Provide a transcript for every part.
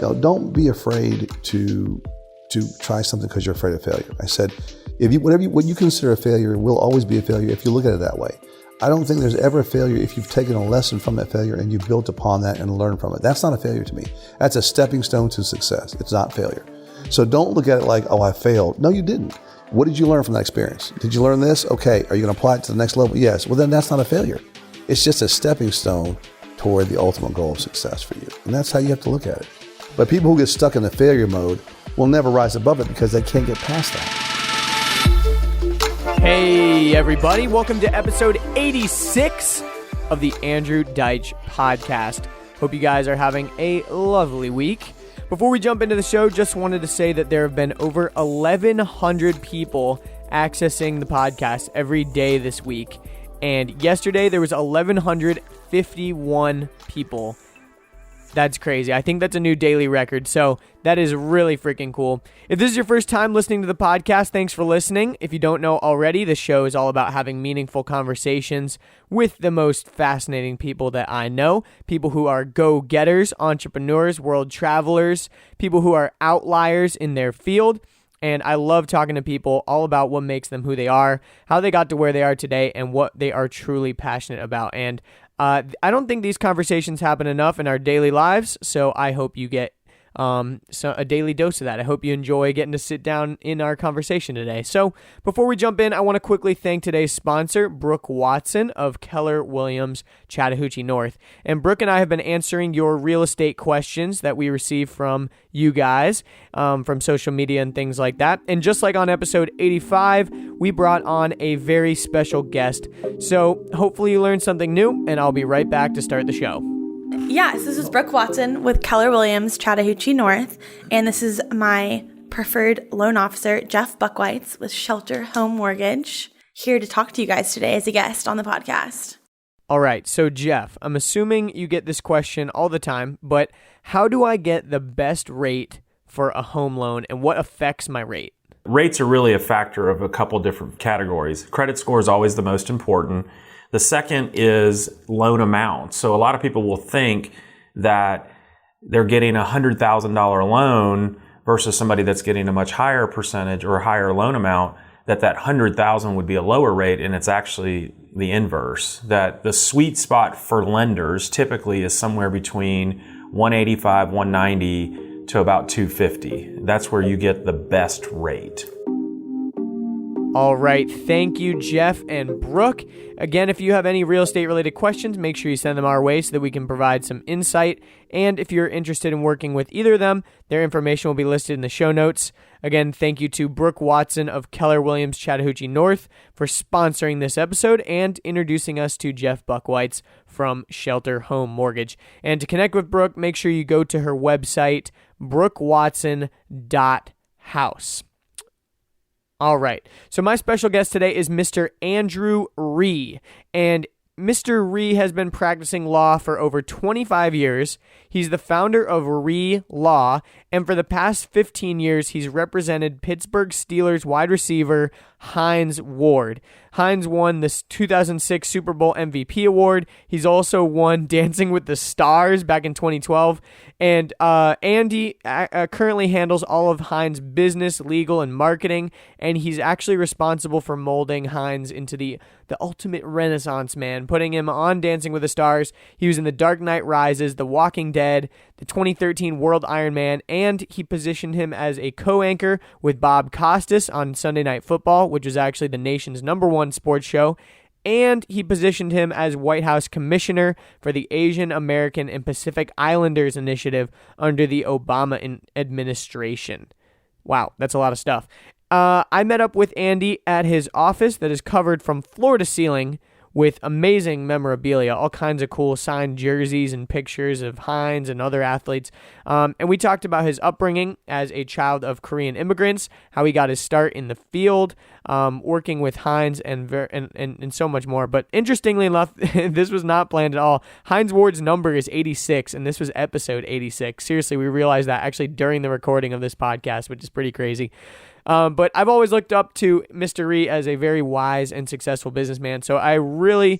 don't be afraid to try something because you're afraid of failure. I said, what you consider a failure will always be a failure if you look at it that way. I don't think there's ever a failure if you've taken a lesson from that failure and you built upon that and learned from it. That's not a failure to me. That's a stepping stone to success. It's not failure. So don't look at it like, oh, I failed. No, you didn't. What did you learn from that experience? Did you learn this? Okay. Are you going to apply it to the next level? Yes. Well, then that's not a failure. It's just a stepping stone toward the ultimate goal of success for you. And that's how you have to look at it. But people who get stuck in the failure mode will never rise above it because they can't get past that. Hey, everybody. Welcome to episode 86 of the Andrew Deitch podcast. Hope you guys are having a lovely week. Before we jump into the show, just wanted to say that there have been over 1,100 people accessing the podcast every day this week. And yesterday, there was 1,151 people. That's crazy. I think that's a new daily record, so that is really freaking cool. If this is your first time listening to the podcast, thanks for listening. If you don't know already, the show is all about having meaningful conversations with the most fascinating people that I know, people who are go-getters, entrepreneurs, world travelers, people who are outliers in their field. And I love talking to people all about what makes them who they are, how they got to where they are today, and what they are truly passionate about. And I don't think these conversations happen enough in our daily lives, so I hope you get a daily dose of that. I hope you enjoy getting to sit down in our conversation today. So before we jump in, I want to quickly thank today's sponsor, Brooke Watson of Keller Williams, Chattahoochee North. And Brooke and I have been answering your real estate questions that we receive from you guys, from social media and things like that. And just like on episode 85, we brought on a very special guest. So hopefully you learned something new, and I'll be right back to start the show. Yes, this is Brooke Watson with Keller Williams, Chattahoochee North, and this is my preferred loan officer, Jeff Buckwitz with Shelter Home Mortgage, here to talk to you guys today as a guest on the podcast. All right, so Jeff, I'm assuming you get this question all the time, but how do I get the best rate for a home loan, and what affects my rate? Rates are really a factor of a couple different categories. Credit score is always the most important. The second is loan amount. So a lot of people will think that they're getting a $100,000 loan versus somebody that's getting a much higher percentage or a higher loan amount, that $100,000 would be a lower rate, and it's actually the inverse. That the sweet spot for lenders typically is somewhere between 185, 190 to about 250. That's where you get the best rate. All right. Thank you, Jeff and Brooke. Again, if you have any real estate related questions, make sure you send them our way so that we can provide some insight. And if you're interested in working with either of them, their information will be listed in the show notes. Again, thank you to Brooke Watson of Keller Williams, Chattahoochee North for sponsoring this episode and introducing us to Jeff Buckwitz from Shelter Home Mortgage. And to connect with Brooke, make sure you go to her website, BrookeWatson.House. All right. So my special guest today is Mr. Andrew Ree. And Mr. Ree has been practicing law for over 25 years. He's the founder of Ree Law. And for the past 15 years, he's represented Pittsburgh Steelers wide receiver Hines Ward. Hines won the 2006 Super Bowl MVP award. He's also won Dancing with the Stars back in 2012. And Andy currently handles all of Hines' business, legal, and marketing. And he's actually responsible for molding Hines into the ultimate Renaissance man, putting him on Dancing with the Stars. He was in The Dark Knight Rises, The Walking Dead, the 2013 World Ironman, and he positioned him as a co-anchor with Bob Costas on Sunday Night Football, which was actually the nation's #1 sports show. And he positioned him as White House Commissioner for the Asian American and Pacific Islanders Initiative under the Obama administration. Wow, that's a lot of stuff. I met up with Andy at his office that is covered from floor to ceiling with amazing memorabilia, all kinds of cool signed jerseys and pictures of Hines and other athletes. And we talked about his upbringing as a child of Korean immigrants, how he got his start in the field, working with Hines and so much more. But interestingly enough, this was not planned at all. Hines Ward's number is 86, and this was episode 86. Seriously, we realized that actually during the recording of this podcast, which is pretty crazy. But I've always looked up to Mr. Ree as a very wise and successful businessman. So I really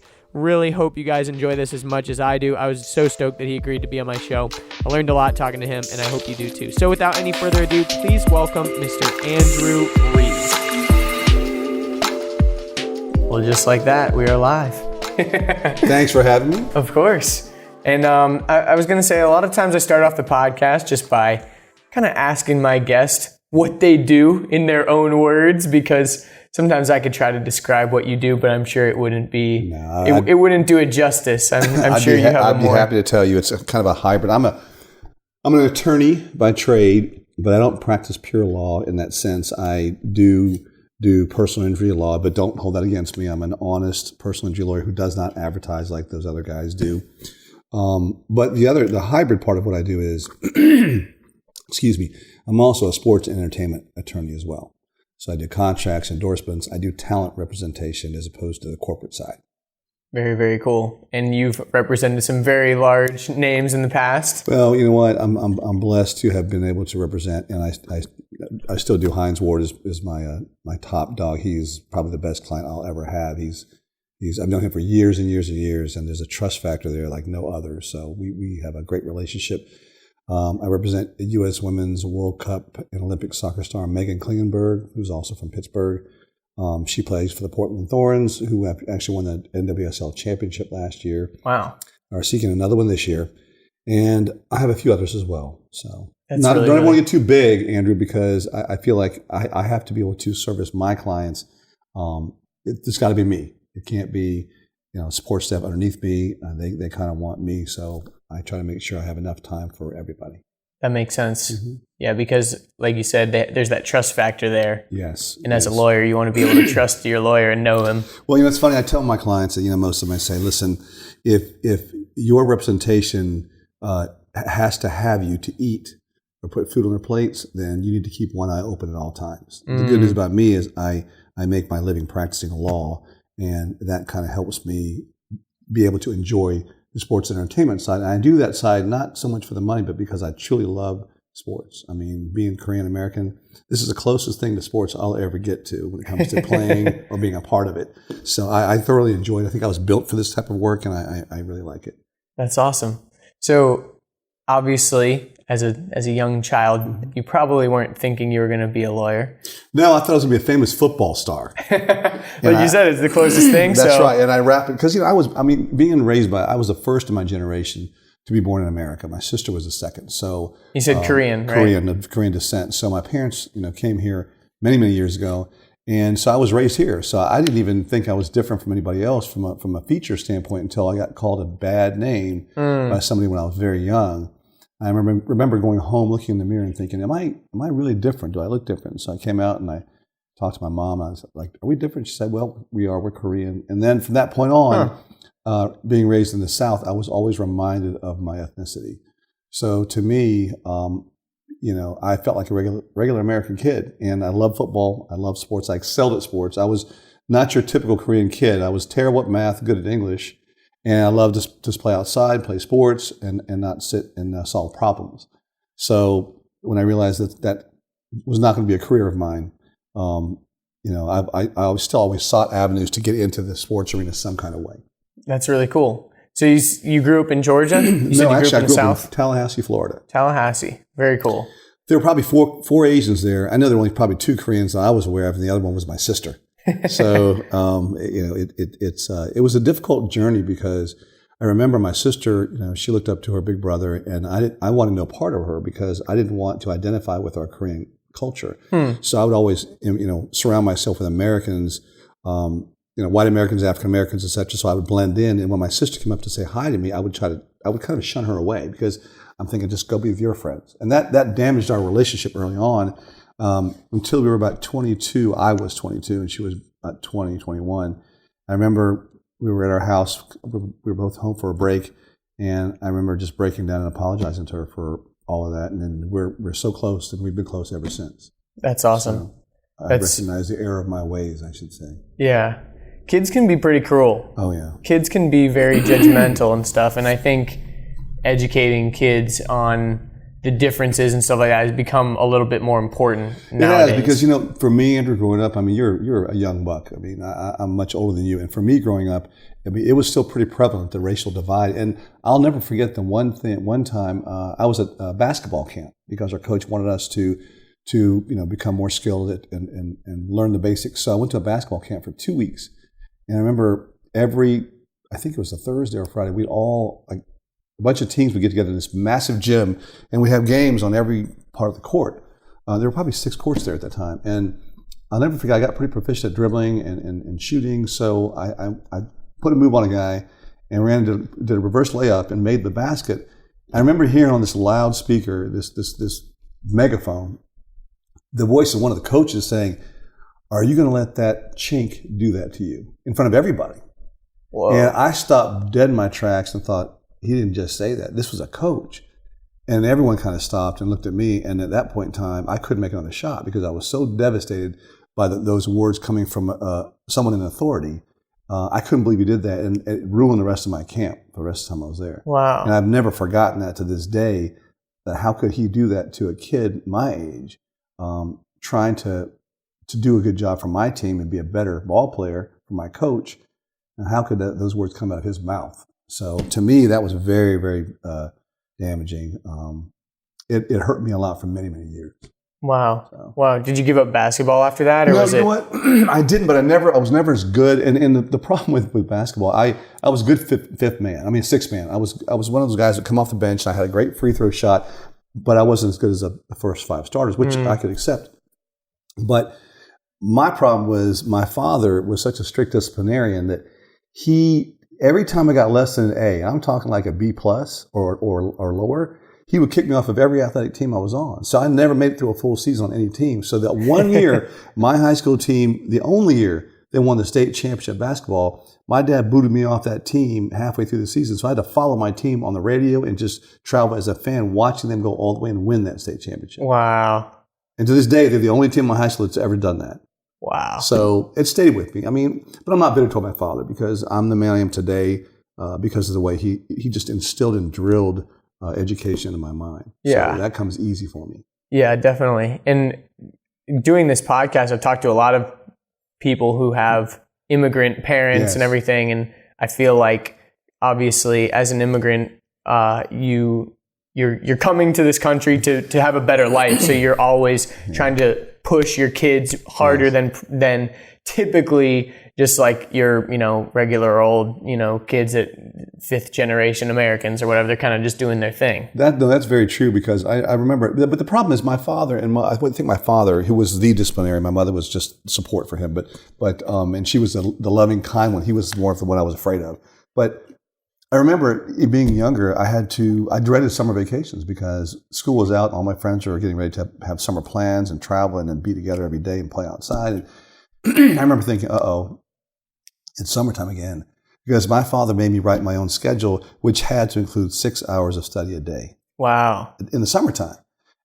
hope you guys enjoy this as much as I do. I was so stoked that he agreed to be on my show. I learned a lot talking to him, and I hope you do too. So without any further ado, please welcome Mr. Andrew Ree. Well, just like that, we are live. Thanks for having me. Of course. And I was going to say, a lot of times I start off the podcast just by kind of asking my guest what they do in their own words, because sometimes I could try to describe what you do, but I'm sure it wouldn't be, it wouldn't do it justice. I'm sure you have I'd be more. happy to tell you it's kind of a hybrid. I'm an attorney by trade, but I don't practice pure law in that sense. I do personal injury law, but don't hold that against me. I'm an honest personal injury lawyer who does not advertise like those other guys do. But the hybrid part of what I do is, excuse me, I'm also a sports and entertainment attorney as well. So I do contracts, endorsements. I do talent representation as opposed to the corporate side. Very, very cool. And you've represented some very large names in the past. Well, you know what? I'm blessed to have been able to represent, and I still do. Hines Ward is my top dog. He's probably the best client I'll ever have. I've known him for years and years and years, and there's a trust factor there like no other. So we have a great relationship. I represent the U.S. Women's World Cup and Olympic soccer star Megan Klingenberg, who's also from Pittsburgh. She plays for the Portland Thorns, who actually won the NWSL championship last year. Wow. Are seeking another one this year. And I have a few others as well. So don't want to get too big, Andrew, because I feel like I have to be able to service my clients. It's got to be me. It can't be, support staff underneath me. They kind of want me. So I try to make sure I have enough time for everybody. That makes sense. Mm-hmm. Yeah, because like you said, there's that trust factor there. Yes. And as a lawyer, you want to be able to trust your lawyer and know him. Well, it's funny. I tell my clients that, most of them I say, listen, if your representation has to have you to eat or put food on their plates, then you need to keep one eye open at all times. The good news about me is I make my living practicing law, and that kind of helps me be able to enjoy the sports and entertainment side. And I do that side not so much for the money, but because I truly love sports. I mean, being Korean American, this is the closest thing to sports I'll ever get to when it comes to playing or being a part of it. So I thoroughly enjoy it. I think I was built for this type of work, and I really like it. That's awesome. So obviously, as a young child, you probably weren't thinking you were going to be a lawyer. No, I thought I was going to be a famous football star. Like you said, it's the closest thing. That's right. And I wrap it because, I was the first in my generation to be born in America. My sister was the second. So you said Korean, right? Korean, of Korean descent. So my parents, came here many, many years ago. And so I was raised here. So I didn't even think I was different from anybody else from a feature standpoint until I got called a bad name by somebody when I was very young. I remember going home, looking in the mirror and thinking, am I really different? Do I look different? So I came out and I talked to my mom. I was like, are we different? She said, well, we're Korean. And then from that point on, being raised in the South, I was always reminded of my ethnicity. So to me, I felt like a regular American kid. And I love football. I love sports. I excelled at sports. I was not your typical Korean kid. I was terrible at math, good at English. And I love to just play outside, play sports, and not sit and solve problems. So when I realized that was not going to be a career of mine, I still always sought avenues to get into the sports arena some kind of way. That's really cool. So you grew up in Georgia? No, actually, I grew up in Tallahassee, Florida. Tallahassee. Very cool. There were probably four Asians there. I know there were only probably 2 Koreans that I was aware of, and the other one was my sister. So, it was a difficult journey because I remember my sister, she looked up to her big brother, and I wanted no part of her because I didn't want to identify with our Korean culture. So I would always, surround myself with Americans, white Americans, African Americans, etc. So I would blend in. And when my sister came up to say hi to me, I would kind of shun her away because I'm thinking, just go be with your friends. And that damaged our relationship early on. Until we were about 22, I was 22 and she was about 20, 21. I remember we were at our house. We were both home for a break. And I remember just breaking down and apologizing to her for all of that. And then we're so close, and we've been close ever since. That's awesome. I recognize the error of my ways, I should say. Yeah. Kids can be pretty cruel. Oh, yeah. Kids can be very judgmental and stuff. And I think educating kids on the differences and stuff like that has become a little bit more important nowadays. It has, because, you know, for me, Andrew, growing up, I mean, you're a young buck. I mean, I'm much older than you. And for me growing up, I mean, it was still pretty prevalent, the racial divide. And I'll never forget one time I was at a basketball camp because our coach wanted us to become more skilled and learn the basics. So I went to a basketball camp for 2 weeks. And I remember I think it was a Thursday or Friday, we'd all, like, a bunch of teams would get together in this massive gym, and we have games on every part of the court. There were probably 6 courts there at that time. And I'll never forget, I got pretty proficient at dribbling and shooting. So I put a move on a guy and did a reverse layup and made the basket. I remember hearing on this loudspeaker, this megaphone, the voice of one of the coaches saying, "Are you going to let that chink do that to you?" in front of everybody. Whoa. And I stopped dead in my tracks and thought, he didn't just say that. This was a coach. And everyone kind of stopped and looked at me. And at that point in time, I couldn't make another shot because I was so devastated by those words coming from someone in authority. I couldn't believe he did that. And it ruined the rest of my camp for the rest of the time I was there. Wow. And I've never forgotten that to this day, that how could he do that to a kid my age, trying to do a good job for my team and be a better ball player for my coach. And how could those words come out of his mouth? So to me, that was very, very damaging. It hurt me a lot for many, many years. Wow. So. Wow. Did you give up basketball after that? Or No, was you know what? I didn't, but I was never as good. And the problem with basketball, I was a good sixth man. I was one of those guys that come off the bench. And I had a great free throw shot, but I wasn't as good as the first 5 starters, which I could accept. But my problem was my father was such a strict disciplinarian that every time I got less than an A, I'm talking like a B plus or lower, he would kick me off of every athletic team I was on. So I never made it through a full season on any team. So that one year, my high school team, the only year they won the state championship basketball, my dad booted me off that team halfway through the season. So I had to follow my team on the radio and just travel as a fan, watching them go all the way and win that state championship. Wow. And to this day, they're the only team in my high school that's ever done that. Wow. So it stayed with me. I mean, but I'm not bitter toward my father because I'm the man I am today because of the way he just instilled and drilled education in my mind. Yeah. So that comes easy for me. Yeah, definitely. And doing this podcast, I've talked to a lot of people who have immigrant parents and everything. And I feel like, obviously, as an immigrant, you're coming to this country to have a better life. So you're always trying to push your kids harder than typically just like your, regular old, kids at 5th generation Americans or whatever. They're kind of just doing their thing. That's very true because I remember, but the problem is my father I think my father, who was the disciplinarian, my mother was just support for him, but and she was the loving, kind one. He was more of the one I was afraid of. But I remember being younger, I dreaded summer vacations because school was out. All my friends were getting ready to have summer plans and travel and be together every day and play outside. And I remember thinking, it's summertime again. Because my father made me write my own schedule, which had to include 6 hours of study a day. Wow. In the summertime.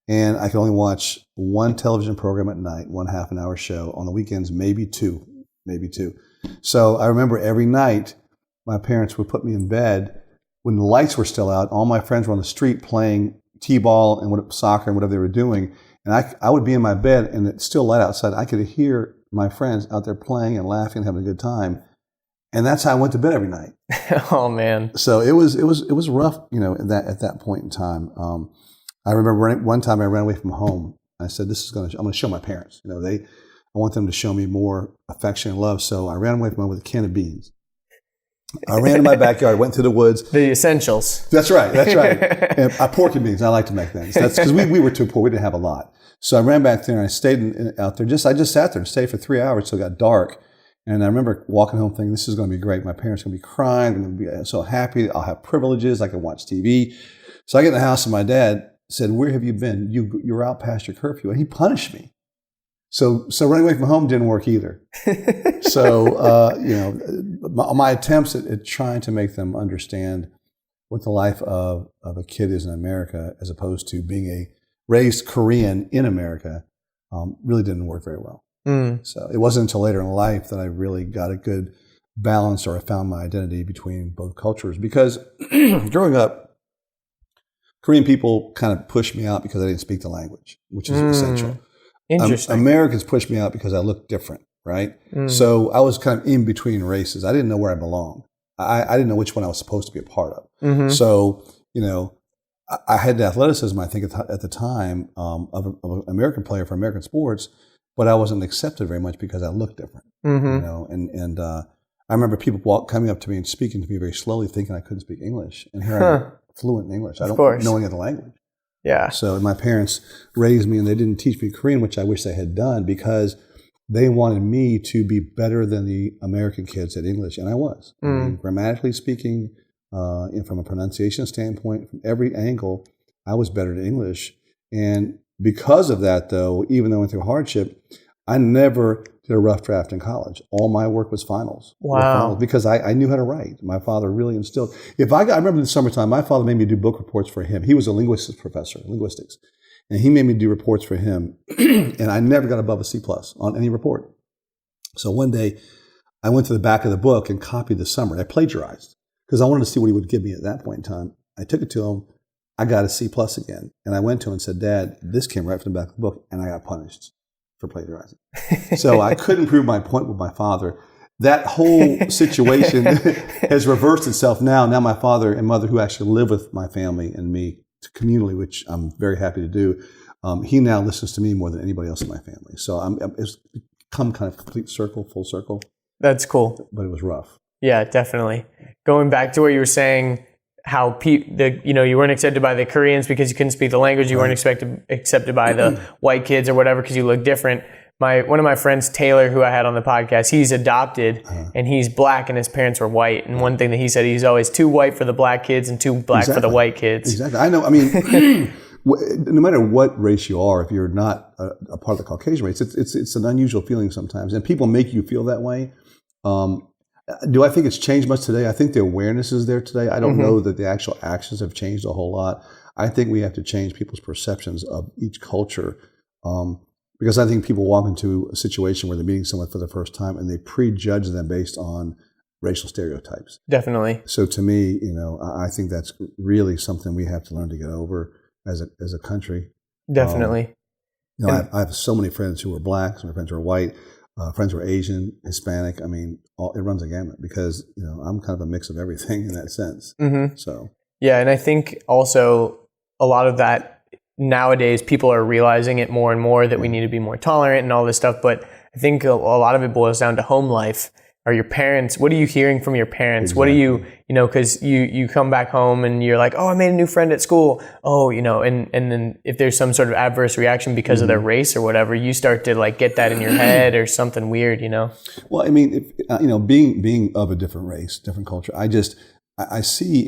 And I could only watch one television program at night, one half-an-hour show. On the weekends, maybe two. So I remember every night, my parents would put me in bed when the lights were still out. All my friends were on the street playing t-ball and soccer and whatever they were doing. And I would be in my bed and it's still light outside. I could hear my friends out there playing and laughing and having a good time. And that's how I went to bed every night. Oh man. So it was rough, at that point in time. I remember one time I ran away from home. I said, I'm going to show my parents. I want them to show me more affection and love. So I ran away from home with a can of beans. I ran in my backyard, went to the woods. The essentials. That's right. And pork and beans. I like to make things. That's because we were too poor. We didn't have a lot. So I ran back there and I stayed out there. I just sat there and stayed for 3 hours till it got dark. And I remember walking home thinking, this is going to be great. My parents are going to be crying. I'm going to be so happy. I'll have privileges. I can watch TV. So I get in the house and my dad said, where have you been? You're out past your curfew. And he punished me. So running away from home didn't work either. So, my attempts at trying to make them understand what the life of a kid is in America as opposed to being a raised Korean in America really didn't work very well. So it wasn't until later in life that I really got a good balance, or I found my identity between both cultures. Because growing up, Korean people kind of pushed me out because I didn't speak the language, which is essential. Interesting. Americans pushed me out because I looked different, right? So I was kind of in between races. I didn't know where I belonged. I didn't know which one I was supposed to be a part of. So, I had the athleticism, I think, at the time of an American player for American sports, but I wasn't accepted very much because I looked different. And I remember people coming up to me and speaking to me very slowly, thinking I couldn't speak English. And here I am, fluent in English. I don't know any other language. Yeah. So my parents raised me, and they didn't teach me Korean, which I wish they had done, because they wanted me to be better than the American kids at English, and I was. I mean, grammatically speaking, and from a pronunciation standpoint, from every angle, I was better at English. And because of that, though, even though I went through hardship, I never did a rough draft in college. All my work was finals. Wow. Because I knew how to write. My father really instilled. I remember in the summertime, my father made me do book reports for him. He was a linguistics professor, linguistics. And he made me do reports for him. And I never got above a C+ on any report. So one day, I went to the back of the book and copied the summary. I plagiarized because I wanted to see what he would give me at that point in time. I took it to him. I got a C+ again. And I went to him and said, Dad, this came right from the back of the book. And I got punished for plagiarizing. So I couldn't prove my point with my father. That whole situation has reversed itself now. Now my father and mother, who actually live with my family and me communally, which I'm very happy to do, he now listens to me more than anybody else in my family. So it's become kind of complete circle, full circle. That's cool. But it was rough. Yeah, definitely. Going back to what you were saying, how you weren't accepted by the Koreans because you couldn't speak the language. You weren't accepted by the white kids or whatever because you look different. One of my friends, Taylor, who I had on the podcast, he's adopted and he's black and his parents were white. And one thing that he said, he's always too white for the black kids and too black for the white kids. Exactly. I know. I mean, no matter what race you are, if you're not a part of the Caucasian race, it's an unusual feeling sometimes. And people make you feel that way. Do I think it's changed much today? I think the awareness is there today. I don't know that the actual actions have changed a whole lot. I think we have to change people's perceptions of each culture. Because I think people walk into a situation where they're meeting someone for the first time and they prejudge them based on racial stereotypes. Definitely. So to me, I think that's really something we have to learn to get over as a country. Definitely. I have so many friends who are black, so many friends who are white, friends who are Asian, Hispanic. I mean, it runs a gamut because, I'm kind of a mix of everything in that sense. So. Yeah, and I think also a lot of that, nowadays, people are realizing it more and more that we need to be more tolerant and all this stuff. But I think a lot of it boils down to home life. Are your parents, what are you hearing from your parents? Exactly. What are you, because you come back home and you're like, oh, I made a new friend at school. Oh, and then if there's some sort of adverse reaction because of their race or whatever, you start to get that in your head or something weird, Well, I mean, being of a different race, different culture, I see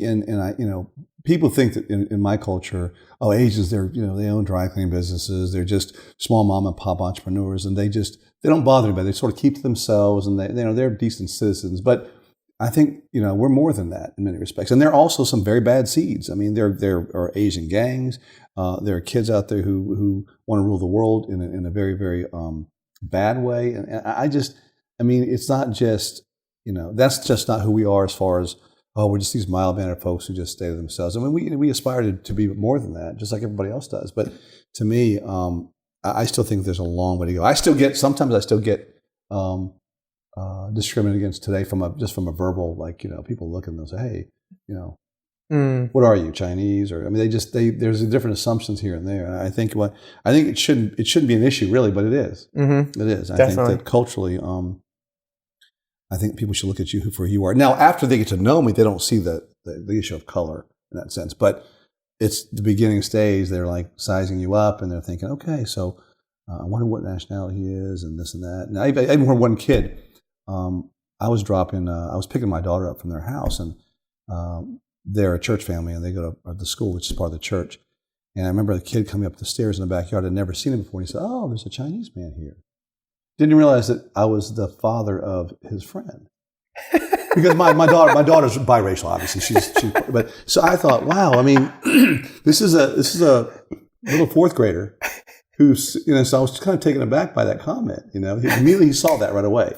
people think that in my culture, Asians, they own dry cleaning businesses. They're just small mom and pop entrepreneurs, and they don't bother anybody. They sort of keep to themselves, and they're decent citizens. But I think we're more than that in many respects. And there are also some very bad seeds. I mean, there are Asian gangs. There are kids out there who want to rule the world in a very, very bad way. And it's not just that's just not who we are as far as. Oh, we're just these mild-mannered folks who just stay to themselves. I mean, we aspire to be more than that, just like everybody else does. But to me, I still think there's a long way to go. Sometimes I still get discriminated against today from a verbal, people look at them and say, hey, what are you, Chinese? Or there's different assumptions here and there. And I think it shouldn't be an issue really, but it is. It is. Definitely. I think that culturally. I think people should look at you for who you are. Now, after they get to know me, they don't see the issue of color in that sense. But it's the beginning stage. They're like sizing you up, and they're thinking, okay, so I wonder what nationality he is, and this and that. And I even heard one kid. I was picking my daughter up from their house, and they're a church family, and they go to the school, which is part of the church. And I remember the kid coming up the stairs in the backyard. I'd never seen him before. And he said, "Oh, there's a Chinese man here." Didn't realize that I was the father of his friend, because my daughter's biracial. Obviously, but so I thought, wow. I mean, this is a little fourth grader who's, so I was kind of taken aback by that comment. Immediately he saw that right away,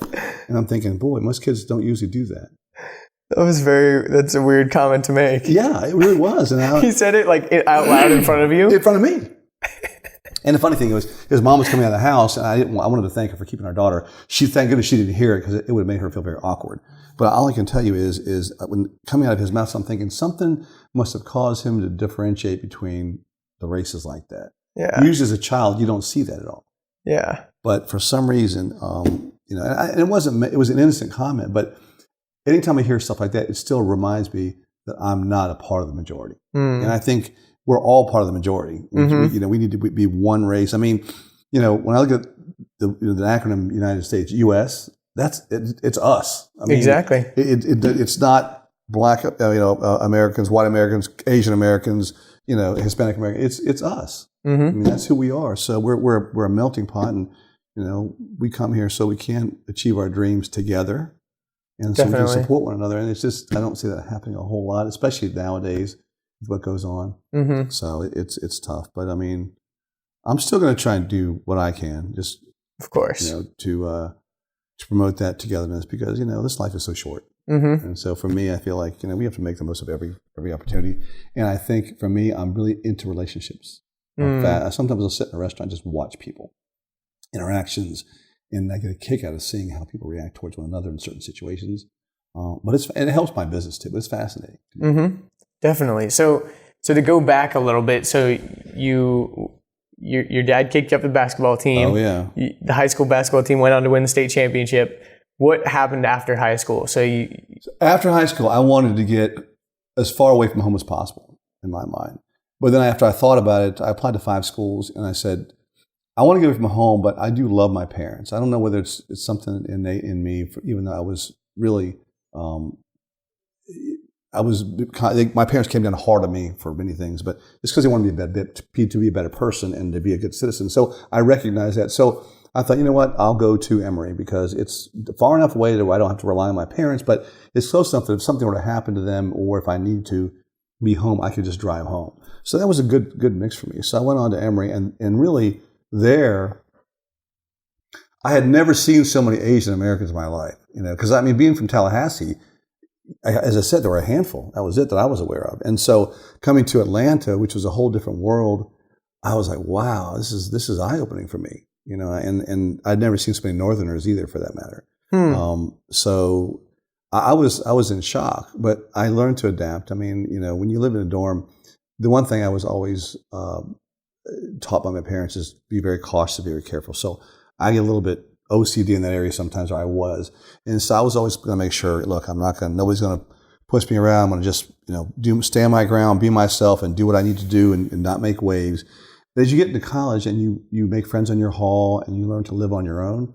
and I'm thinking, boy, most kids don't usually do that. That's a weird comment to make. Yeah, it really was. And he said it like out loud in front of you? In front of me. And the funny thing was, his mom was coming out of the house, and I wanted to thank her for keeping our daughter. Thank goodness she didn't hear it, because it would have made her feel very awkward. But all I can tell you is when coming out of his mouth, I'm thinking something must have caused him to differentiate between the races like that. Yeah. Usually as a child, you don't see that at all. Yeah. But for some reason, and it was an innocent comment, but anytime I hear stuff like that, it still reminds me that I'm not a part of the majority. And I think we're all part of the majority. We need to be one race. I mean, when I look at the acronym United States, U.S., it's us. I mean, exactly. It's not Black, Americans, white Americans, Asian Americans, Hispanic Americans. It's us. I mean, that's who we are. So we're a melting pot, and we come here so we can achieve our dreams together, and so we can support one another. And it's just, I don't see that happening a whole lot, especially nowadays with what goes on. So it's tough. But I mean, I'm still going to try and do what I can, just of course, to promote that togetherness, because this life is so short. And so for me, I feel like we have to make the most of every opportunity. And I think for me, I'm really into relationships. Sometimes I'll sit in a restaurant and just watch people interactions, and I get a kick out of seeing how people react towards one another in certain situations. But it helps my business too. But it's fascinating. Definitely. So to go back a little bit, so your dad kicked you up the basketball team. Oh yeah. The high school basketball team went on to win the state championship. What happened after high school? So after high school, I wanted to get as far away from home as possible in my mind. But then after I thought about it, I applied to 5 schools, and I said, I want to get away from home, but I do love my parents. I don't know whether it's something innate in me, even though I was really, my parents came down hard on me for many things, but it's because they wanted me to be a better person and to be a good citizen. So I recognize that. So I thought, you know what, I'll go to Emory, because it's far enough away that I don't have to rely on my parents, but it's close enough that if something were to happen to them, or if I need to be home, I could just drive home. So that was a good mix for me. So I went on to Emory, and really there, I had never seen so many Asian Americans in my life, because I mean, being from Tallahassee, as I said, there were a handful. That was it that I was aware of. And so coming to Atlanta, which was a whole different world, I was like, wow, this is eye-opening for me, and I'd never seen so many Northerners either, for that matter. So I was in shock, but I learned to adapt. I mean, when you live in a dorm, the one thing I was always taught by my parents is be very cautious, be very careful. So I get a little bit OCD in that area sometimes, or I was. And so I was always going to make sure, look, nobody's going to push me around. I'm going to just, stay on my ground, be myself, and do what I need to do, and not make waves. But as you get into college and you make friends on your hall, and you learn to live on your own,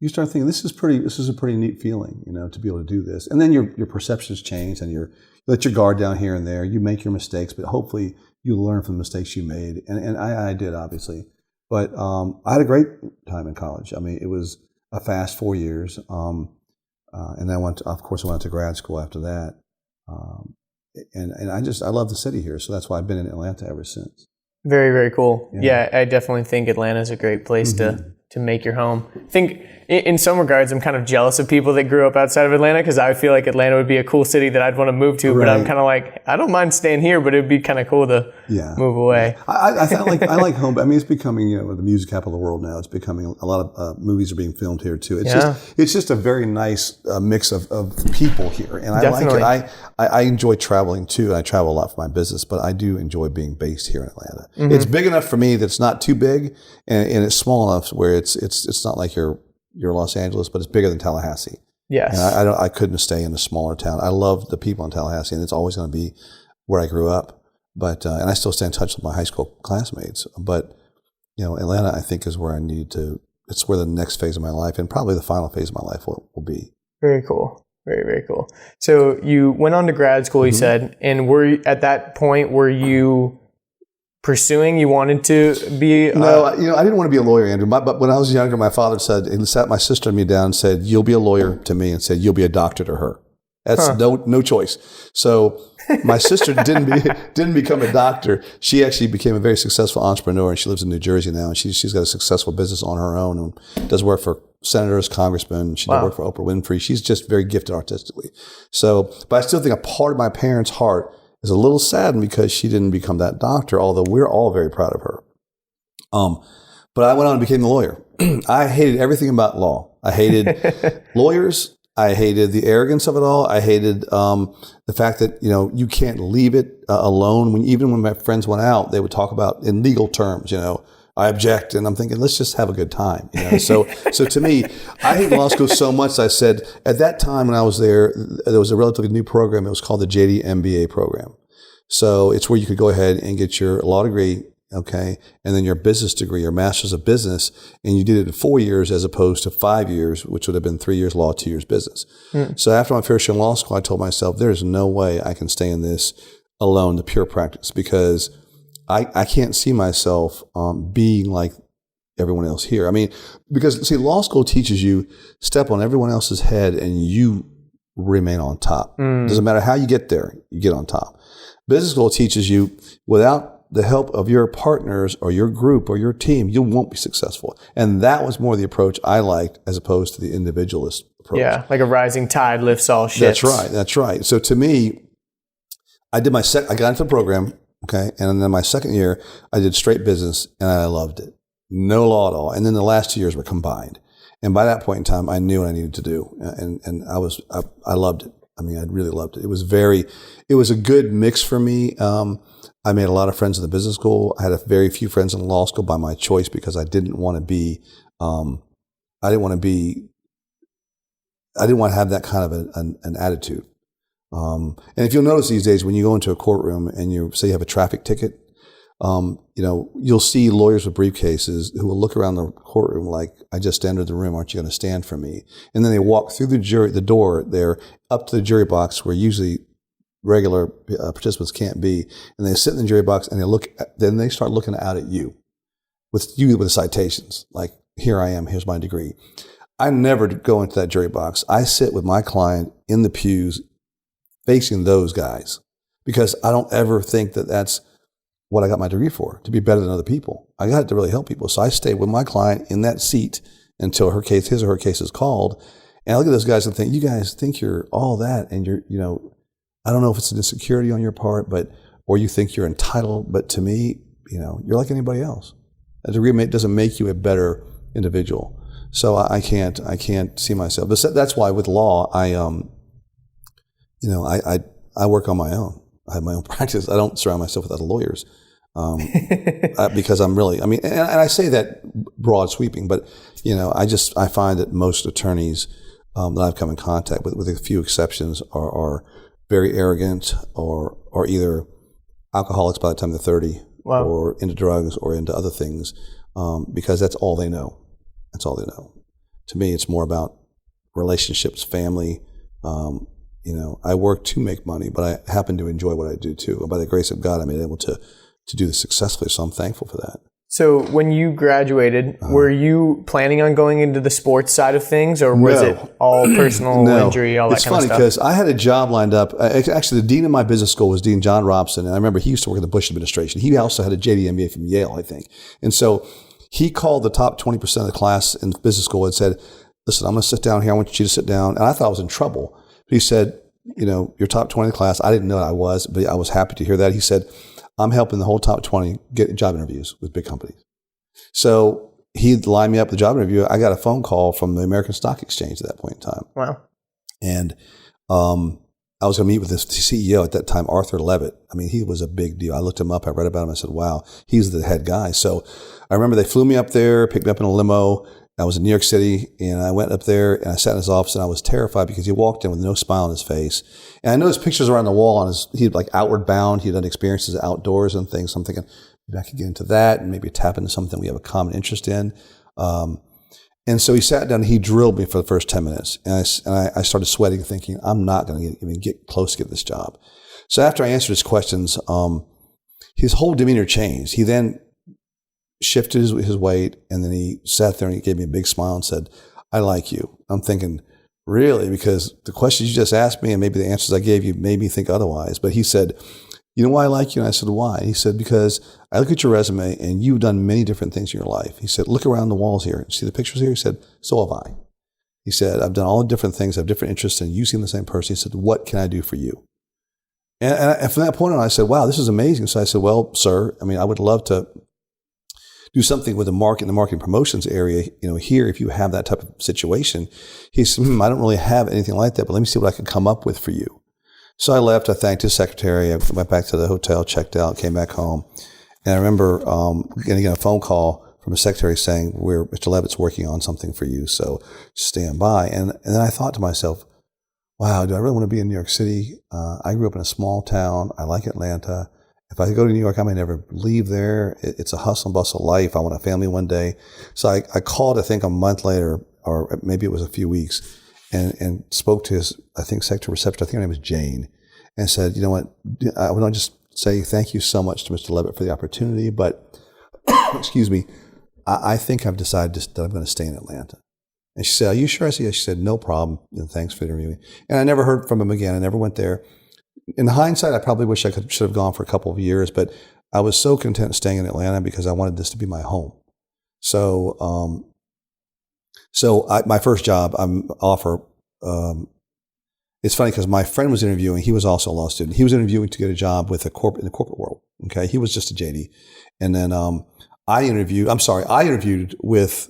you start thinking, this is a pretty neat feeling, to be able to do this. And then your perceptions change, and you let your guard down here and there. You make your mistakes, but hopefully you learn from the mistakes you made. And I did, obviously. But I had a great time in college. I mean, it was a fast 4 years. And then I went to grad school after that. And I love the city here. So that's why I've been in Atlanta ever since. Very, very cool. Yeah, I definitely think Atlanta is a great place to make your home. I think in some regards, I'm kind of jealous of people that grew up outside of Atlanta, because I feel like Atlanta would be a cool city that I'd want to move to. Right. But I'm kind of like, I don't mind staying here, but it'd be kind of cool to move away. I like home. I mean, it's becoming the music capital of the world now. It's becoming a lot of movies are being filmed here too. It's just a very nice mix of people here, and I Definitely. like it. I enjoy traveling too. I travel a lot for my business, but I do enjoy being based here in Atlanta. It's big enough for me that it's not too big, and it's small enough where it's not like you're Los Angeles, but it's bigger than Tallahassee. Yes. And I couldn't stay in a smaller town. I love the people in Tallahassee, and it's always going to be where I grew up. But and I still stay in touch with my high school classmates. But Atlanta, I think, is where I need to. It's where the next phase of my life, and probably the final phase of my life, will be. Very cool. Very, very cool. So you went on to grad school, you said, and at that point, were you pursuing? You wanted to be? No, I didn't want to be a lawyer, Andrew. But when I was younger, my father he sat my sister and me down and said, "You'll be a lawyer," to me, and said, "You'll be a doctor," to her. That's no choice. So my sister didn't become a doctor. She actually became a very successful entrepreneur, and she lives in New Jersey now. And she's got a successful business on her own and does work for senators, congressmen. She does work for Oprah Winfrey. She's just very gifted artistically. So, but I still think a part of my parents' heart is a little saddened because she didn't become that doctor, although we're all very proud of her. But I went on and became a lawyer. I hated everything about law. I hated lawyers. I hated the arrogance of it all. I hated the fact that, you can't leave it alone. Even when my friends went out, they would talk about in legal terms, I object. And I'm thinking, let's just have a good time. So to me, I hate law school so much. I said at that time when I was there was a relatively new program. It was called the JD MBA program. So it's where you could go ahead and get your law degree, okay, and then your business degree, your master's of business, and you did it in 4 years as opposed to 5 years, which would have been 3 years law, 2 years business. So after my first year in law school, I told myself, there's no way I can stay in this alone, the pure practice, because I can't see myself being like everyone else here. I mean, because see, law school teaches you step on everyone else's head and you remain on top. Doesn't matter how you get there, you get on top. Business school teaches you without the help of your partners or your group or your team, you won't be successful. And that was more the approach I liked as opposed to the individualist approach. Yeah, like a rising tide lifts all ships. That's right. So to me, I got into the program, okay, and then my second year, I did straight business, and I loved it. No law at all. And then the last 2 years were combined. And by that point in time, I knew what I needed to do, and I loved it. I mean, I really loved it. It was a good mix for me. I made a lot of friends in the business school. I had very few friends in law school by my choice because I didn't want to have that kind of an attitude. And if you'll notice these days, when you go into a courtroom and you say you have a traffic ticket, you'll see lawyers with briefcases who will look around the courtroom like, I just entered the room. Aren't you going to stand for me? And then they walk through the door there up to the jury box where usually regular participants can't be. And they sit in the jury box and then they start looking out at you with citations. Like, here I am, here's my degree. I never go into that jury box. I sit with my client in the pews facing those guys because I don't ever think that that's what I got my degree for, to be better than other people. I got it to really help people. So I stay with my client in that seat until his or her case is called. And I look at those guys and think, you guys think you're all that, and you're, I don't know if it's an insecurity on your part, or you think you're entitled, but to me, you're like anybody else. A degree doesn't make you a better individual. So I can't see myself. That's why with law, I work on my own. I have my own practice. I don't surround myself with other lawyers because I'm really, and I say that broad sweeping, but I find that most attorneys that I've come in contact with a few exceptions, are very arrogant or either alcoholics by the time they're 30, wow, or into drugs or into other things, because that's all they know. That's all they know. To me, it's more about relationships, family. I work to make money, but I happen to enjoy what I do too. And by the grace of God, I'm able to do this successfully. So I'm thankful for that. So when you graduated, were you planning on going into the sports side of things, or was it all personal injury, all that kind of stuff? It's funny because I had a job lined up. Actually, the dean of my business school was Dean John Robson, and I remember he used to work in the Bush administration. He also had a JD MBA from Yale, I think. And so he called the top 20% of the class in business school and said, listen, I'm going to sit down here. I want you to sit down. And I thought I was in trouble. But he said, you're top 20 in the class. I didn't know I was, but I was happy to hear that. He said, I'm helping the whole top 20 get job interviews with big companies. So he lined me up with a job interview. I got a phone call from the American Stock Exchange at that point in time. Wow. And I was going to meet with this CEO at that time, Arthur Levitt. He was a big deal. I looked him up. I read about him. I said, wow, he's the head guy. So I remember they flew me up there, picked me up in a limo. I was in New York City, and I went up there, and I sat in his office, and I was terrified because he walked in with no smile on his face. And I noticed pictures around the wall he'd like outward bound. He'd done experiences outdoors and things. So I'm thinking, maybe I could get into that and maybe tap into something we have a common interest in. And so he sat down and he drilled me for the first 10 minutes. And I started sweating, thinking, I'm not going to even get close to get this job. So after I answered his questions, his whole demeanor changed. He then shifted his weight, and then he sat there and he gave me a big smile and said, I like you. I'm thinking, really? Because the questions you just asked me and maybe the answers I gave you made me think otherwise. But he said, you know why I like you? And I said, why? He said, because I look at your resume and you've done many different things in your life. He said, look around the walls here. See the pictures here? He said, so have I. He said, I've done all the different things, I have different interests, and you seem the same person. He said, what can I do for you? And from that point on, I said, wow, this is amazing. So I said, well, sir, I mean, I would love to do something with the marketing promotions area, here, if you have that type of situation. He said, I don't really have anything like that, but let me see what I can come up with for you. So I left. I thanked his secretary. I went back to the hotel, checked out, came back home. And I remember getting a phone call from a secretary saying, Mr. Levitt's working on something for you, so stand by. And then I thought to myself, wow, do I really want to be in New York City? I grew up in a small town. I like Atlanta. If I go to New York, I may never leave there. It's a hustle and bustle life. I want a family one day. So I called, I think, a month later, or maybe it was a few weeks, and spoke to his, I think, secretary reception. I think her name was Jane, and said, you know what, I want to just say thank you so much to Mr. Levitt for the opportunity, but excuse me, I think I've decided that I'm going to stay in Atlanta. And she said, are you sure? I said, yes. She said, no problem. And thanks for interviewing me. And I never heard from him again. I never went there. In hindsight, I probably wish I should have gone for a couple of years, but I was so content staying in Atlanta because I wanted this to be my home. So, my first job, offer, it's funny because my friend was interviewing. He was also a law student. He was interviewing to get a job with in the corporate world. Okay. He was just a JD. And then, I interviewed with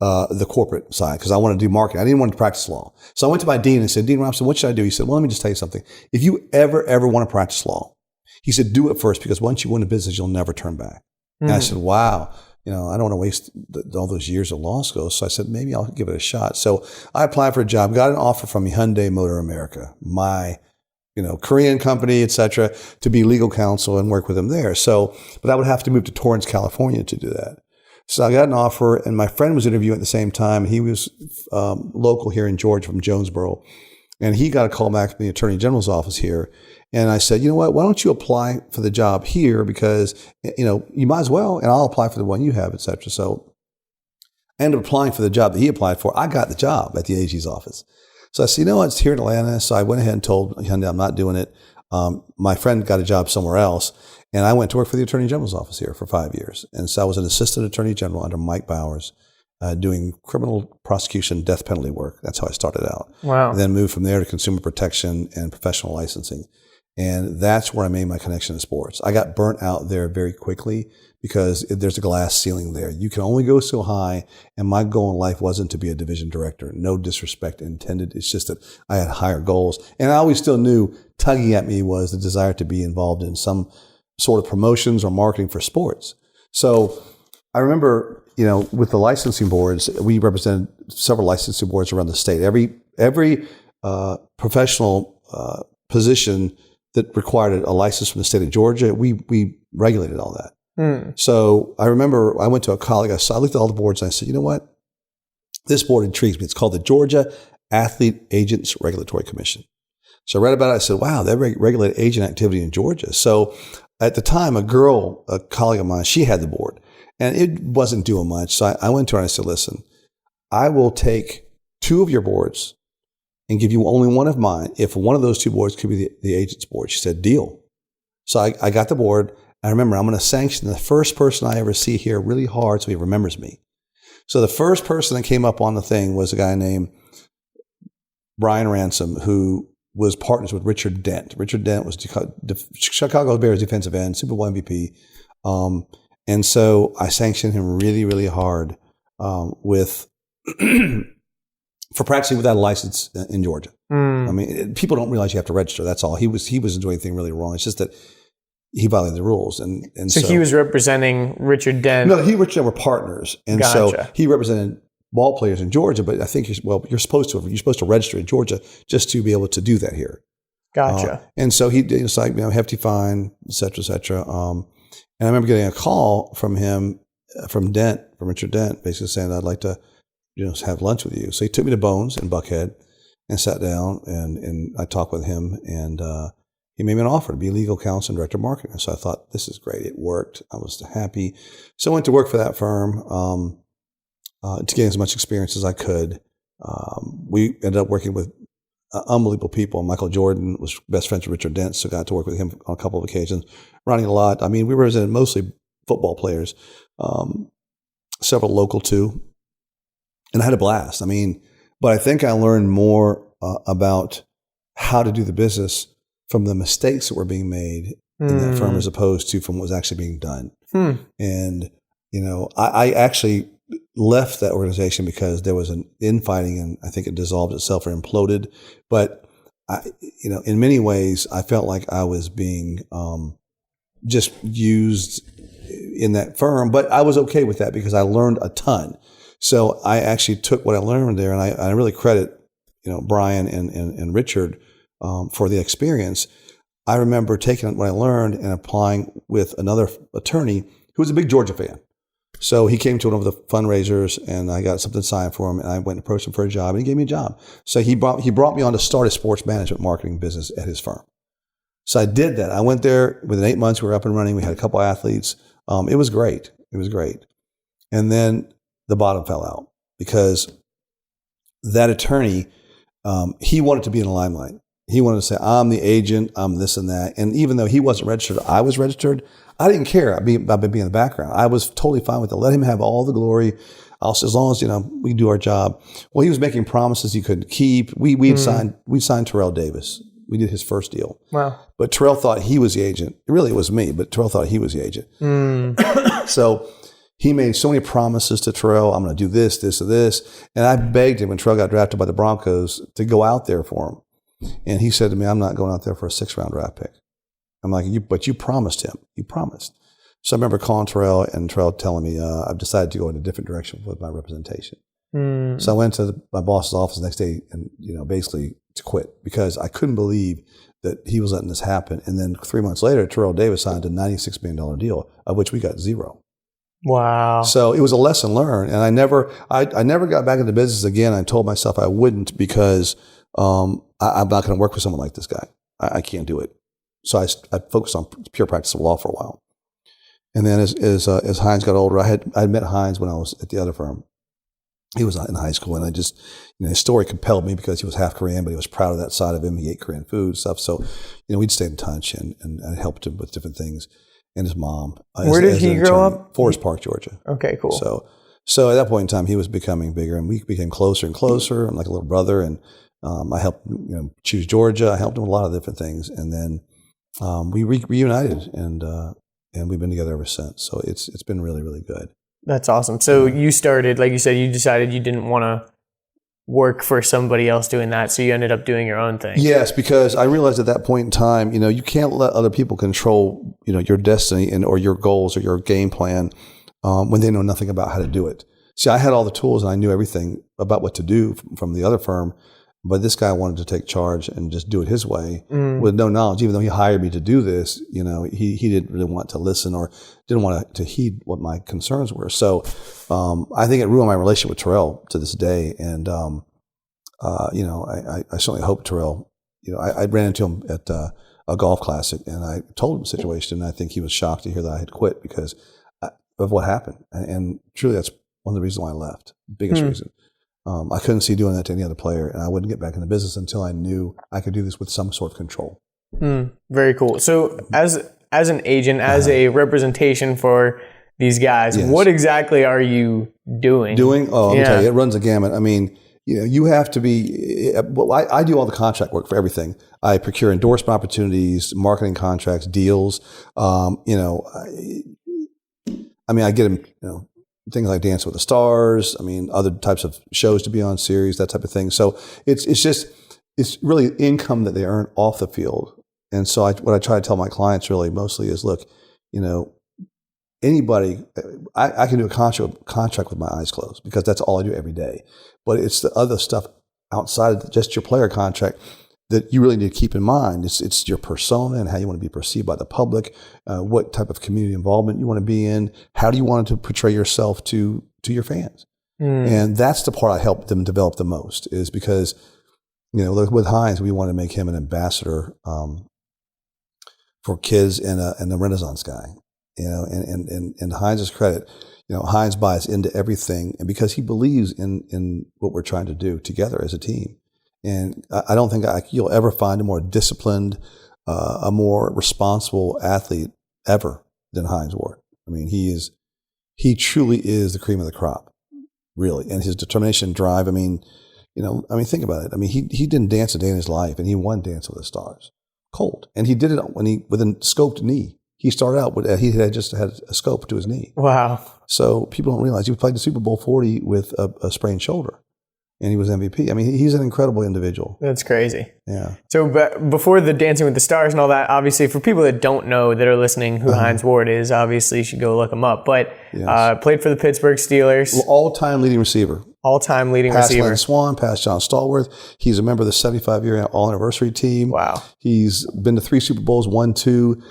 the corporate side because I wanted to do marketing. I didn't want to practice law. So I went to my dean and said, Dean Robinson, what should I do? He said, well, let me just tell you something. If you ever want to practice law, he said, do it first because once you win a business, you'll never turn back. And I said, wow, I don't want to waste all those years of law school. So I said, maybe I'll give it a shot. So I applied for a job, got an offer from Hyundai Motor America, my Korean company, et cetera, to be legal counsel and work with them there. So, but I would have to move to Torrance, California to do that. So I got an offer, and my friend was interviewing at the same time. He was local here in Georgia from Jonesboro, and he got a call back from the Attorney General's office here. And I said, you know what, why don't you apply for the job here because, you might as well, and I'll apply for the one you have, et cetera. So I ended up applying for the job that he applied for. I got the job at the AG's office. So I said, you know what, it's here in Atlanta. So I went ahead and told Hyundai I'm not doing it. My friend got a job somewhere else, and I went to work for the Attorney General's office here for 5 years. And so I was an assistant attorney general under Mike Bowers, doing criminal prosecution, death penalty work. That's how I started out. Wow. And then moved from there to consumer protection and professional licensing. And that's where I made my connection to sports. I got burnt out there very quickly because there's a glass ceiling there. You can only go so high. And my goal in life wasn't to be a division director. No disrespect intended. It's just that I had higher goals. And I always still knew tugging at me was the desire to be involved in some sort of promotions or marketing for sports. So I remember, with the licensing boards, we represented several licensing boards around the state. Every professional position that required a license from the state of Georgia, we regulated all that. So I remember I went to a colleague, I looked at all the boards and I said, you know what? This board intrigues me. It's called the Georgia Athlete Agents Regulatory Commission. So I read about it. I said, wow, they regulate agent activity in Georgia. So at the time, a colleague of mine, she had the board and it wasn't doing much. So I went to her and I said, listen, I will take 2 of your boards and give you only one of mine if one of those 2 boards could be the agent's board. She said, deal. So I got the board. I remember I'm going to sanction the first person I ever see here really hard so he remembers me. So the first person that came up on the thing was a guy named Brian Ransom, who was partners with Richard Dent. Richard Dent was Chicago Bears defensive end, Super Bowl MVP. And so I sanctioned him really, really hard for practicing without a license in Georgia. I mean, people don't realize you have to register. That's all. He wasn't doing anything really wrong. It's just that he violated the rules. And so he was representing Richard Dent. No, he and Richard Dent were partners. And so he represented ball players in Georgia, but I think you're supposed to register in Georgia just to be able to do that here. Gotcha. And so he did, it's like, hefty fine, et cetera, et cetera. And I remember getting a call from him, from Richard Dent, basically saying, I'd like to, have lunch with you. So he took me to Bones in Buckhead and sat down and I talked with him and, he made me an offer to be legal counsel and director of marketing. So I thought, this is great. It worked. I was happy. So I went to work for that firm, to gain as much experience as I could. We ended up working with unbelievable people. Michael Jordan was best friends with Richard Dent, so got to work with him on a couple of occasions, running a lot. I mean, we represented mostly football players, several local too, and I had a blast. I mean, but I think I learned more about how to do the business from the mistakes that were being made in that firm as opposed to from what was actually being done. And, I actually left that organization because there was an infighting and I think it dissolved itself or imploded. But, in many ways, I felt like I was being just used in that firm. But I was okay with that because I learned a ton. So I actually took what I learned there, and I really credit, Brian and Richard for the experience. I remember taking what I learned and applying with another attorney who was a big Georgia fan. So he came to one of the fundraisers, and I got something signed for him, and I went and approached him for a job, and he gave me a job. So he brought me on to start a sports management marketing business at his firm. So I did that. I went there within 8 months. We were up and running. We had a couple of athletes. It was great. It was great. And then the bottom fell out because that attorney, he wanted to be in the limelight. He wanted to say, I'm the agent, I'm this and that. And even though he wasn't registered, I was registered. I didn't care about being in the background. I was totally fine with it. Let him have all the glory. As long as, we do our job. Well, he was making promises he couldn't keep. We signed Terrell Davis. We did his first deal. Wow. But Terrell thought he was the agent. Really, it was me, but Terrell thought he was the agent. So he made so many promises to Terrell. I'm going to do this, this, and this. And I begged him when Terrell got drafted by the Broncos to go out there for him. And he said to me, I'm not going out there for a 6th-round draft pick. I'm like, but you promised him. You promised. So I remember calling Terrell and Terrell telling me, I've decided to go in a different direction with my representation. So I went to my boss's office the next day and, basically to quit because I couldn't believe that he was letting this happen. And then 3 months later, Terrell Davis signed a $96 million deal, of which we got zero. Wow. So it was a lesson learned. And I never got back into business again. I told myself I wouldn't because I'm not going to work with someone like this guy. I can't do it. So I focused on pure practice of law for a while. And then as Hines got older, I met Hines when I was at the other firm. He was in high school, and I just, his story compelled me because he was half Korean, but he was proud of that side of him. He ate Korean food stuff. So, we'd stay in touch and I helped him with different things. And his mom. Where did he grow up? Forest Park, Georgia. Okay, cool. So at that point in time, he was becoming bigger, and we became closer and closer. I'm like a little brother, and I helped choose Georgia. I helped him with a lot of different things, and then we reunited, and we've been together ever since. So it's been really, really good. That's awesome. So you started, like you said, you decided you didn't want to work for somebody else doing that, so you ended up doing your own thing. Yes, because I realized at that point in time, you can't let other people control, your destiny or your goals or your game plan when they know nothing about how to do it. See, I had all the tools and I knew everything about what to do from the other firm, but this guy wanted to take charge and just do it his way with no knowledge. Even though he hired me to do this, he didn't really want to listen or didn't want to heed what my concerns were. So I think it ruined my relationship with Terrell to this day. And, I certainly hope Terrell, I ran into him at a golf classic and I told him the situation. And I think he was shocked to hear that I had quit because of what happened. And truly, that's one of the reasons why I left, biggest reason. I couldn't see doing that to any other player, and I wouldn't get back in the business until I knew I could do this with some sort of control. Very cool. So as an agent, as a representation for these guys, what exactly are you doing? Oh, let me tell you, it runs a gamut. I mean, you have to be, I do all the contract work for everything. I procure endorsement opportunities, marketing contracts, deals. I get them, things like Dance with the Stars. Other types of shows to be on, series, that type of thing. So it's really income that they earn off the field. And so what I try to tell my clients really mostly is, look, anybody, I can do a contract with my eyes closed because that's all I do every day. But it's the other stuff outside of just your player contract that you really need to keep in mind. It's your persona and how you want to be perceived by the public, what type of community involvement you want to be in, how do you want to portray yourself to your fans. And that's the part I help them develop the most, is because, with Hines, we want to make him an ambassador for kids and a Renaissance guy. and Hines' credit, Hines buys into everything, and because he believes in what we're trying to do together as a team. And I don't think you'll ever find a more disciplined, a more responsible athlete ever than Hines Ward. I mean, he truly is the cream of the crop, really. And his determination and drive, think about it. I mean, he didn't dance a day in his life, and he won Dance with the Stars cold. And he did it with a scoped knee. He started out he had just had a scope to his knee. Wow. So people don't realize he played the Super Bowl 40 with a sprained shoulder, and he was MVP. I mean, he's an incredible individual. That's crazy. Yeah. So before the Dancing with the Stars and all that, obviously for people that don't know, that are listening, who Hines Ward is, obviously you should go look him up. But played for the Pittsburgh Steelers. All-time leading receiver. All-time leading past receiver. Lance Swan, past John Stallworth. He's a member of the 75-year all-anniversary team. Wow. He's been to 3 Super Bowls, won 2.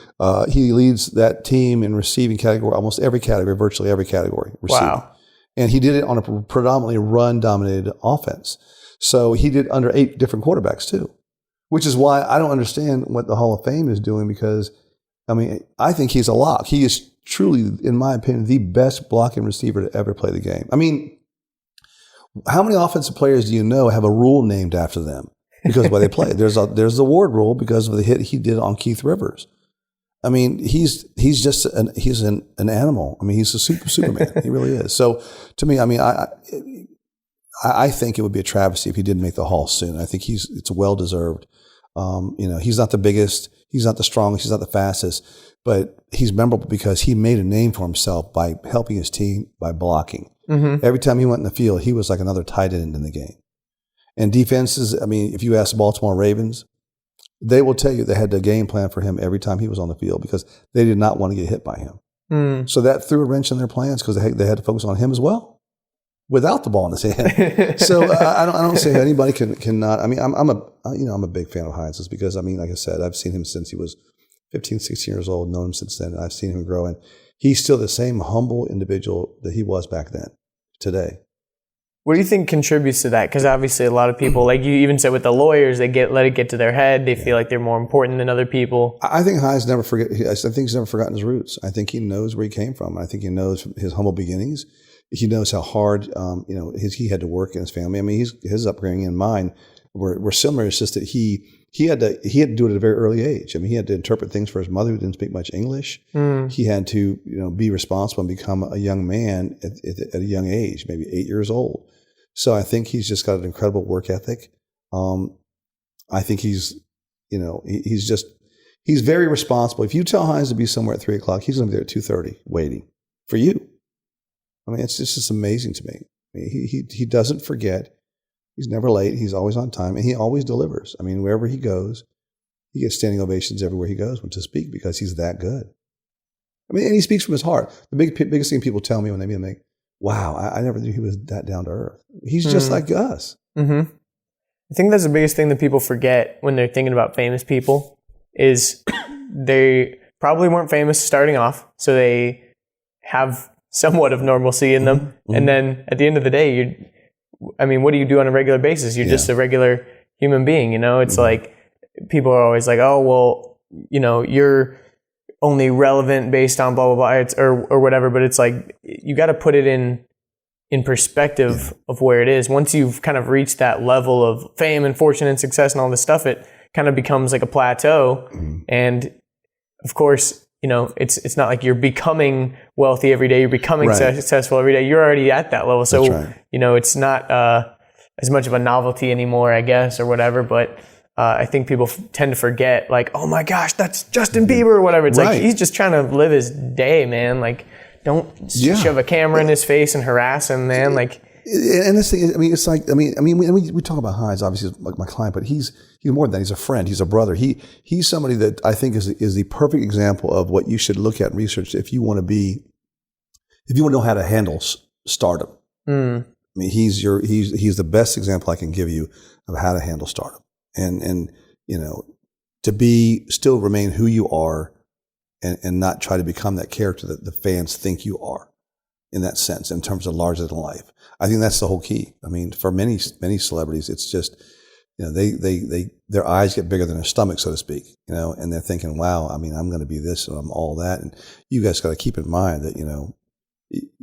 He leads that team in receiving category, almost every category, virtually every category. Receiving. Wow. And he did it on a predominantly run-dominated offense. So he did under 8 different quarterbacks too, which is why I don't understand what the Hall of Fame is doing, because, I think he's a lock. He is truly, in my opinion, the best blocking receiver to ever play the game. How many offensive players do you know have a rule named after them because of the way they play? There's the Ward rule because of the hit he did on Keith Rivers. He's just an animal. He's a Superman. He really is. So to me, I think it would be a travesty if he didn't make the Hall soon. I think it's well deserved. He's not the biggest, he's not the strongest, he's not the fastest, but he's memorable because he made a name for himself by helping his team by blocking. Mm-hmm. Every time he went in the field, he was like another tight end in the game. And defenses, if you ask the Baltimore Ravens, they will tell you they had the game plan for him every time he was on the field because they did not want to get hit by him. Mm. So that threw a wrench in their plans because they had to focus on him as well without the ball in his hand. So I don't say anybody cannot. I'm a big fan of Hines because, like I said, I've seen him since he was 15, 16 years old, known him since then. I've seen him grow, and he's still the same humble individual that he was back then, today. What do you think contributes to that? Because obviously a lot of people, like you even said with the lawyers, they let it get to their head. They feel like they're more important than other people. I think Hines I think he's never forgotten his roots. I think he knows where he came from. I think he knows his humble beginnings. He knows how hard, he had to work in his family. His upbringing and mine were similar. It's just that he had to do it at a very early age. He had to interpret things for his mother who didn't speak much English. Mm. He had to, be responsible and become a young man at a young age, maybe 8 years old. So I think he's just got an incredible work ethic. I think he's very responsible. If you tell Hines to be somewhere at 3:00, he's going to be there at 2:30 waiting for you. It's just amazing to me. He doesn't forget. He's never late. He's always on time, and he always delivers. Wherever he goes, he gets standing ovations everywhere he goes to speak because he's that good. And he speaks from his heart. The biggest thing people tell me when they meet him, wow, I never knew he was that down to earth. He's just like us. Mm-hmm. I think that's the biggest thing that people forget when they're thinking about famous people is they probably weren't famous starting off, so they have somewhat of normalcy in them. Mm-hmm. And then at the end of the day, what do you do on a regular basis? You're just a regular human being, It's like people are always like, oh, well, you're only relevant based on blah, blah, blah, or whatever. But it's like you got to put it in perspective of where it is. Once you've kind of reached that level of fame and fortune and success and all this stuff, it kind of becomes like a plateau. Mm-hmm. And of course, it's not like you're becoming wealthy every day. You're becoming successful every day. You're already at that level. So, it's not as much of a novelty anymore, I guess, or whatever. But I think people tend to forget, like, oh my gosh, that's Justin Bieber or whatever. It's like, he's just trying to live his day, man. Like, don't shove a camera in his face and harass him, man. Like, and this thing is, it's like, we talk about Hines, obviously, like my client, but he's more than that. He's a friend. He's a brother. He's somebody that I think is the perfect example of what you should look at and research if you want to know how to handle stardom. Mm. He's the best example I can give you of how to handle stardom, and to still remain who you are, and not try to become that character that the fans think you are. In that sense, in terms of larger than life, I think that's the whole key. For many celebrities, it's just their eyes get bigger than their stomach, so to speak, and they're thinking, wow, I mean, I'm going to be this and I'm all that. And you guys got to keep in mind that,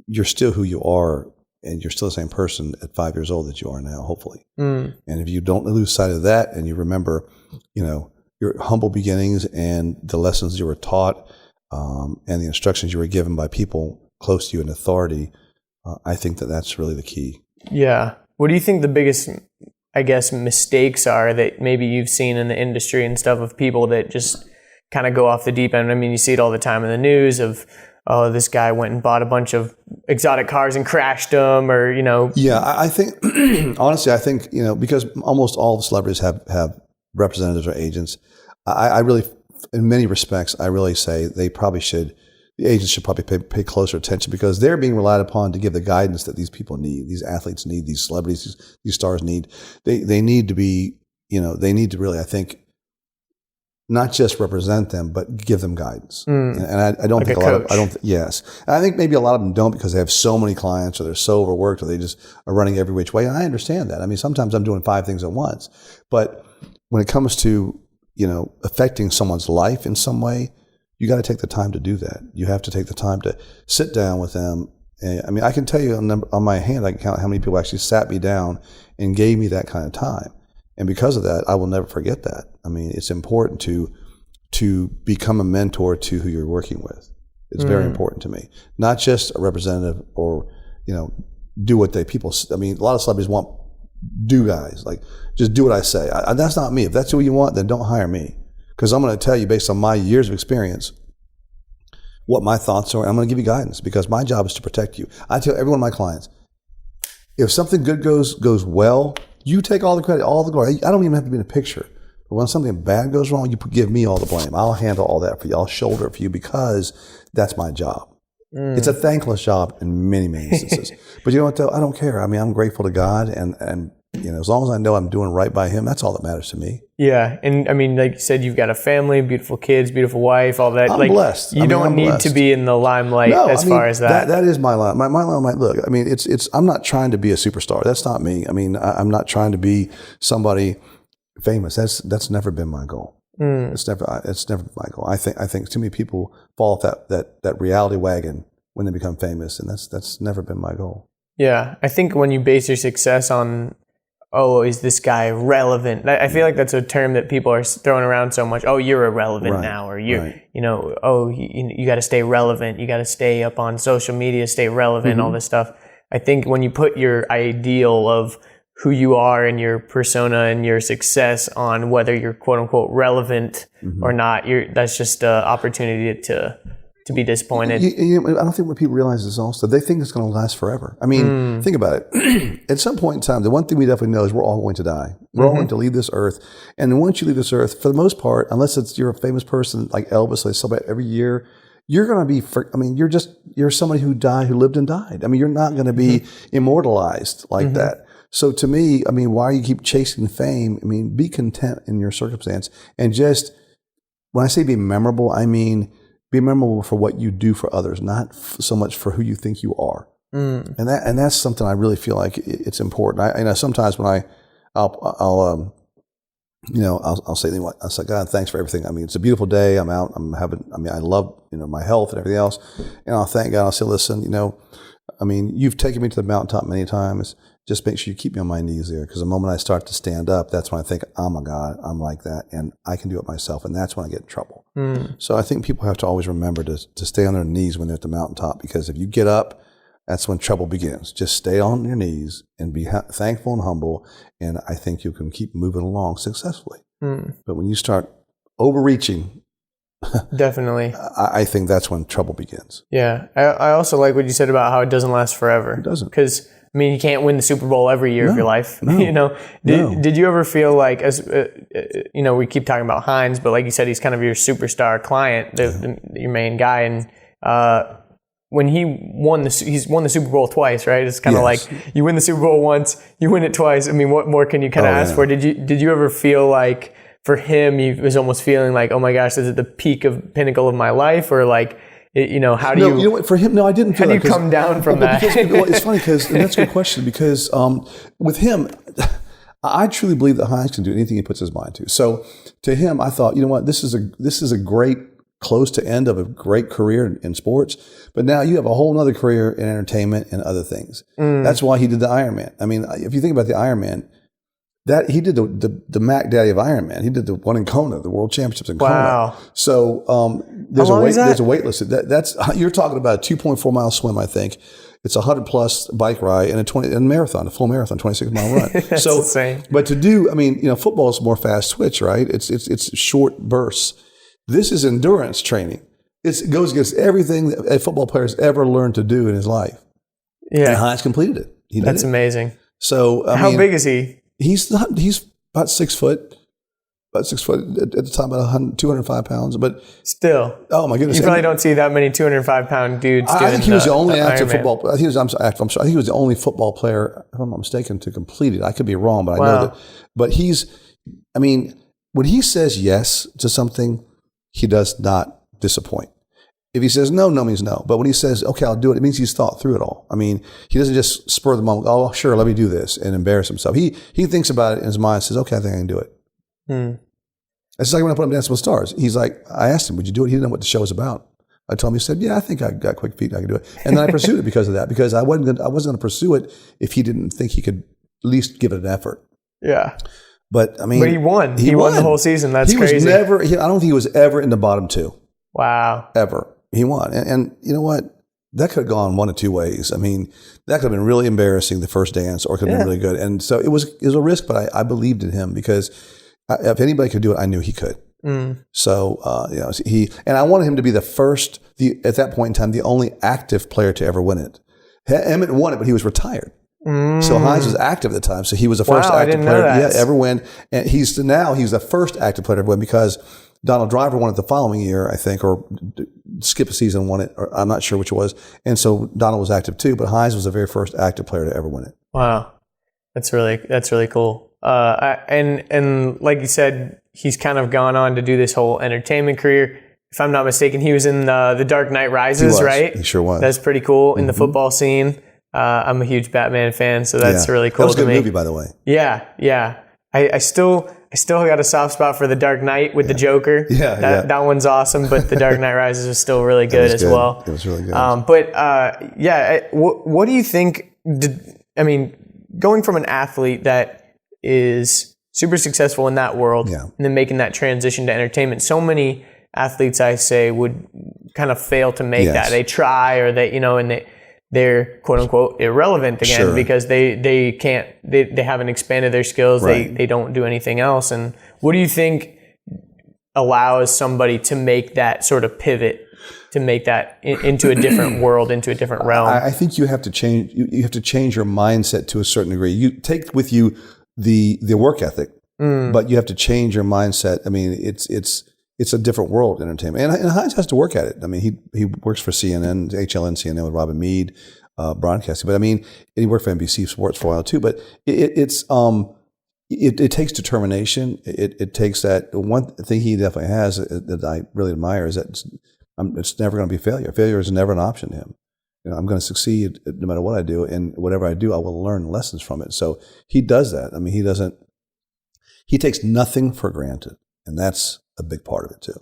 you're still who you are, and you're still the same person at 5 years old that you are now, hopefully. And if you don't lose sight of that, and you remember, your humble beginnings and the lessons you were taught, and the instructions you were given by people close to you in authority, I think that's really the key. Yeah. What do you think the biggest, I guess, mistakes are that maybe you've seen in the industry and stuff of people that just kind of go off the deep end? I mean, you see it all the time in the news of, oh, this guy went and bought a bunch of exotic cars and crashed them, or, Yeah, I think, honestly, because almost all the celebrities have representatives or agents, I really, in many respects, I really say the agents should probably pay closer attention, because they're being relied upon to give the guidance that these people need, these athletes need, these celebrities, these stars need. They need to be, they need to really, I think, not just represent them, but give them guidance. And I don't think yes. And I think maybe a lot of them don't, because they have so many clients, or they're so overworked, or they just are running every which way. And I understand that. I mean, sometimes I'm doing 5 things at once, but when it comes to, affecting someone's life in some way, you got to take the time to do that. You have to take the time to sit down with them. I mean, I can tell you on my hand, I can count how many people actually sat me down and gave me that kind of time. And because of that, I will never forget that. I mean, it's important to become a mentor to who you're working with. It's very important to me. Not just a representative, or, do what I mean, a lot of celebrities want do guys, like, just do what I say. That's not me. If that's who you want, then don't hire me. Because I'm going to tell you, based on my years of experience, what my thoughts are. I'm going to give you guidance, because my job is to protect you. I tell every one of my clients, if something good goes well, you take all the credit, all the glory. I don't even have to be in a picture. But when something bad goes wrong, you give me all the blame. I'll handle all that for you. I'll shoulder it for you, because that's my job. It's a thankless job in many, many instances. But you know what, though? I don't care. I mean, I'm grateful to God, and as long as I know I'm doing right by Him, that's all that matters to me. Yeah, and I mean, like you said, you've got a family, beautiful kids, beautiful wife, all that. I'm blessed. You don't need to be in the limelight far as that. That is my line. My limelight. Look, I mean, it's. I'm not trying to be a superstar. That's not me. I mean, I'm not trying to be somebody famous. That's never been my goal. It's never been my goal. I think too many people fall off that reality wagon when they become famous, and that's never been my goal. Yeah, I think when you base your success on, oh, is this guy relevant? I feel like that's a term that people are throwing around so much. Oh, you're irrelevant now, or you got to stay relevant. You got to stay up on social media, stay relevant, all this stuff. I think when you put your ideal of who you are and your persona and your success on whether you're quote unquote relevant or not, that's just an opportunity to be disappointed. I don't think what people realize is also they think it's going to last forever. I mean, think about it. At some point in time, the one thing we definitely know is we're all going to die. We're all going to leave this earth. And once you leave this earth, for the most part, unless you're a famous person like Elvis, they celebrate every year, you're going to be, you're somebody who lived and died. I mean, you're not going to be immortalized like that. So to me, I mean, why you keep chasing fame? I mean, be content in your circumstance, and just, when I say be memorable, I mean, be memorable for what you do for others, not so much for who you think you are. And that's something I really feel like it's important. I sometimes when I'll say, I'll say, God, thanks for everything. I mean, it's a beautiful day. I'm out. I love, my health and everything else. And I'll thank God. I'll say, listen, you've taken me to the mountaintop many times. Just make sure you keep me on my knees there, because the moment I start to stand up, that's when I think, oh my God, I'm like that, and I can do it myself, and that's when I get in trouble. So I think people have to always remember to stay on their knees when they're at the mountaintop, because if you get up, that's when trouble begins. Just stay on your knees and be thankful and humble, and I think you can keep moving along successfully. But when you start overreaching, definitely, I think that's when trouble begins. Yeah, I also like what you said about how it doesn't last forever. It doesn't. Because you can't win the Super Bowl every year of your life. Did you ever feel like, as we keep talking about Hines, but like you said, he's kind of your superstar client, your main guy, and when he's won the Super Bowl twice, right? It's kind of like you win the Super Bowl once, you win it twice. I mean, what more can you kind of ask for? Did you ever feel like for him, he was almost feeling like, oh my gosh, this is the pinnacle of my life, or like, how do you? You know what? For him, no, I didn't feel. How do you come down from that? It's funny, because and that's a good question, because with him, I truly believe that Hines can do anything he puts his mind to. So to him, I thought, you know what, this is a great close to end of a great career in sports, but now you have a whole other career in entertainment and other things. That's why he did the Ironman. I mean, if you think about the Ironman, that he did the Mac Daddy of Ironman. He did the one in Kona, the World Championships in Kona. So there's a wait list. That's you're talking about a 2.4 mile swim, I think. It's 100 plus bike ride and a marathon, a full marathon, 26 mile run. That's insane. But to do, I mean, football is more fast switch, right? It's short bursts. This is endurance training. It goes against everything that a football player has ever learned to do in his life. Yeah, and Hines completed it. That's amazing. So how big is he? He's about 6 foot. About 6 foot at the time, about 205 pounds. But still, oh my goodness, you probably don't see that many 205-pound dudes. I think he was the only active football. I think he was the only football player, if I'm not mistaken, to complete it. I could be wrong, but I know that. But when he says yes to something, he does not disappoint. If he says no means no. But when he says, okay, I'll do it, it means he's thought through it all. I mean, he doesn't just spur the moment, oh, sure, let me do this and embarrass himself. He thinks about it in his mind and says, okay, I think I can do it. It's just like when I put him Dancing with Stars. He's like, I asked him, would you do it? He didn't know what the show was about. I told him, he said, yeah, I think I got quick feet. I can do it. And then I pursued it because of that, because I wasn't going to pursue it if he didn't think he could at least give it an effort. Yeah. But I mean, but he won. He won the whole season. That's crazy. I don't think he was ever in the bottom two. Wow. Ever. He won. And you know what? That could have gone one of two ways. I mean, that could have been really embarrassing, the first dance, or it could have been really good. And so it was a risk, but I believed in him because if anybody could do it, I knew he could. So, and I wanted him to be the first, at that point in time, the only active player to ever win it. Emmett won it, but he was retired. So Hines was active at the time. So he was the first active player to ever win. And he's the first active player to ever win because Donald Driver won it the following year, I think, or skip a season, won it, or I'm not sure which it was. And so Donald was active too, but Hines was the very first active player to ever win it. Wow. That's really cool. And like you said, he's kind of gone on to do this whole entertainment career. If I'm not mistaken, he was in The Dark Knight Rises, right? He sure was. That's pretty cool in the football scene. I'm a huge Batman fan, so that's really cool. That was a good movie, by the way. Yeah. I still got a soft spot for The Dark Knight with the Joker. That one's awesome, but The Dark Knight Rises was still really good as well. It was really good. What do you think? Going from an athlete that is super successful in that world and then making that transition to entertainment, so many athletes, I say, would kind of fail to make that. They try, or they're quote unquote irrelevant again because they haven't expanded their skills. Right. They don't do anything else. And what do you think allows somebody to make that sort of pivot, to make that into a different world, into a different realm? I think you have to change. You have to change your mindset to a certain degree. You take with you the work ethic, but you have to change your mindset. I mean, it's a different world, entertainment. And Hines has to work at it. I mean, he works for CNN, HLN CNN with Robin Meade, broadcasting. But I mean, he worked for NBC Sports for a while too. But it takes determination. It takes that. One thing he definitely has that I really admire is that it's never going to be failure. Failure is never an option to him. I'm going to succeed no matter what I do, and whatever I do, I will learn lessons from it. So he does that. I mean, he takes nothing for granted, and that's a big part of it too.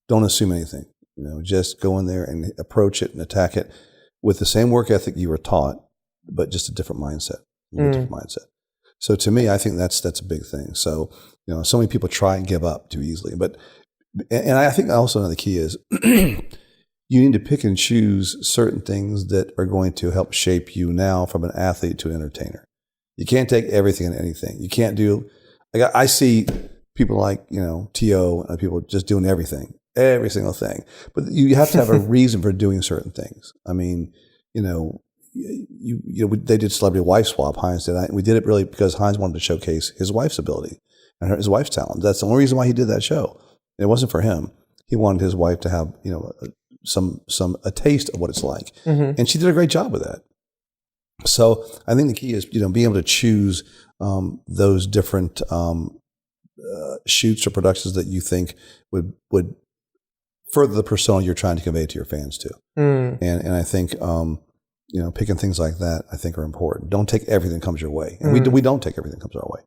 Don't assume anything. Just go in there and approach it and attack it with the same work ethic you were taught, but just a different mindset. So to me, I think that's a big thing. So so many people try and give up too easily, and I think also another key is you need to pick and choose certain things that are going to help shape you now from an athlete to an entertainer. You can't take everything and anything. You can't do. I see people like T.O. and people just doing everything, every single thing. But you have to have a reason for doing certain things. I mean, they did Celebrity Wife Swap. Hines did that. We did it really because Hines wanted to showcase his wife's ability and his wife's talent. That's the only reason why he did that show. It wasn't for him. He wanted his wife to have a taste of what it's like, and she did a great job with that. So I think the key is being able to choose those different shoots or productions that you think would further the persona you're trying to convey to your fans too. And I think picking things like that I think are important. Don't take everything that comes your way, and we don't take everything that comes our way.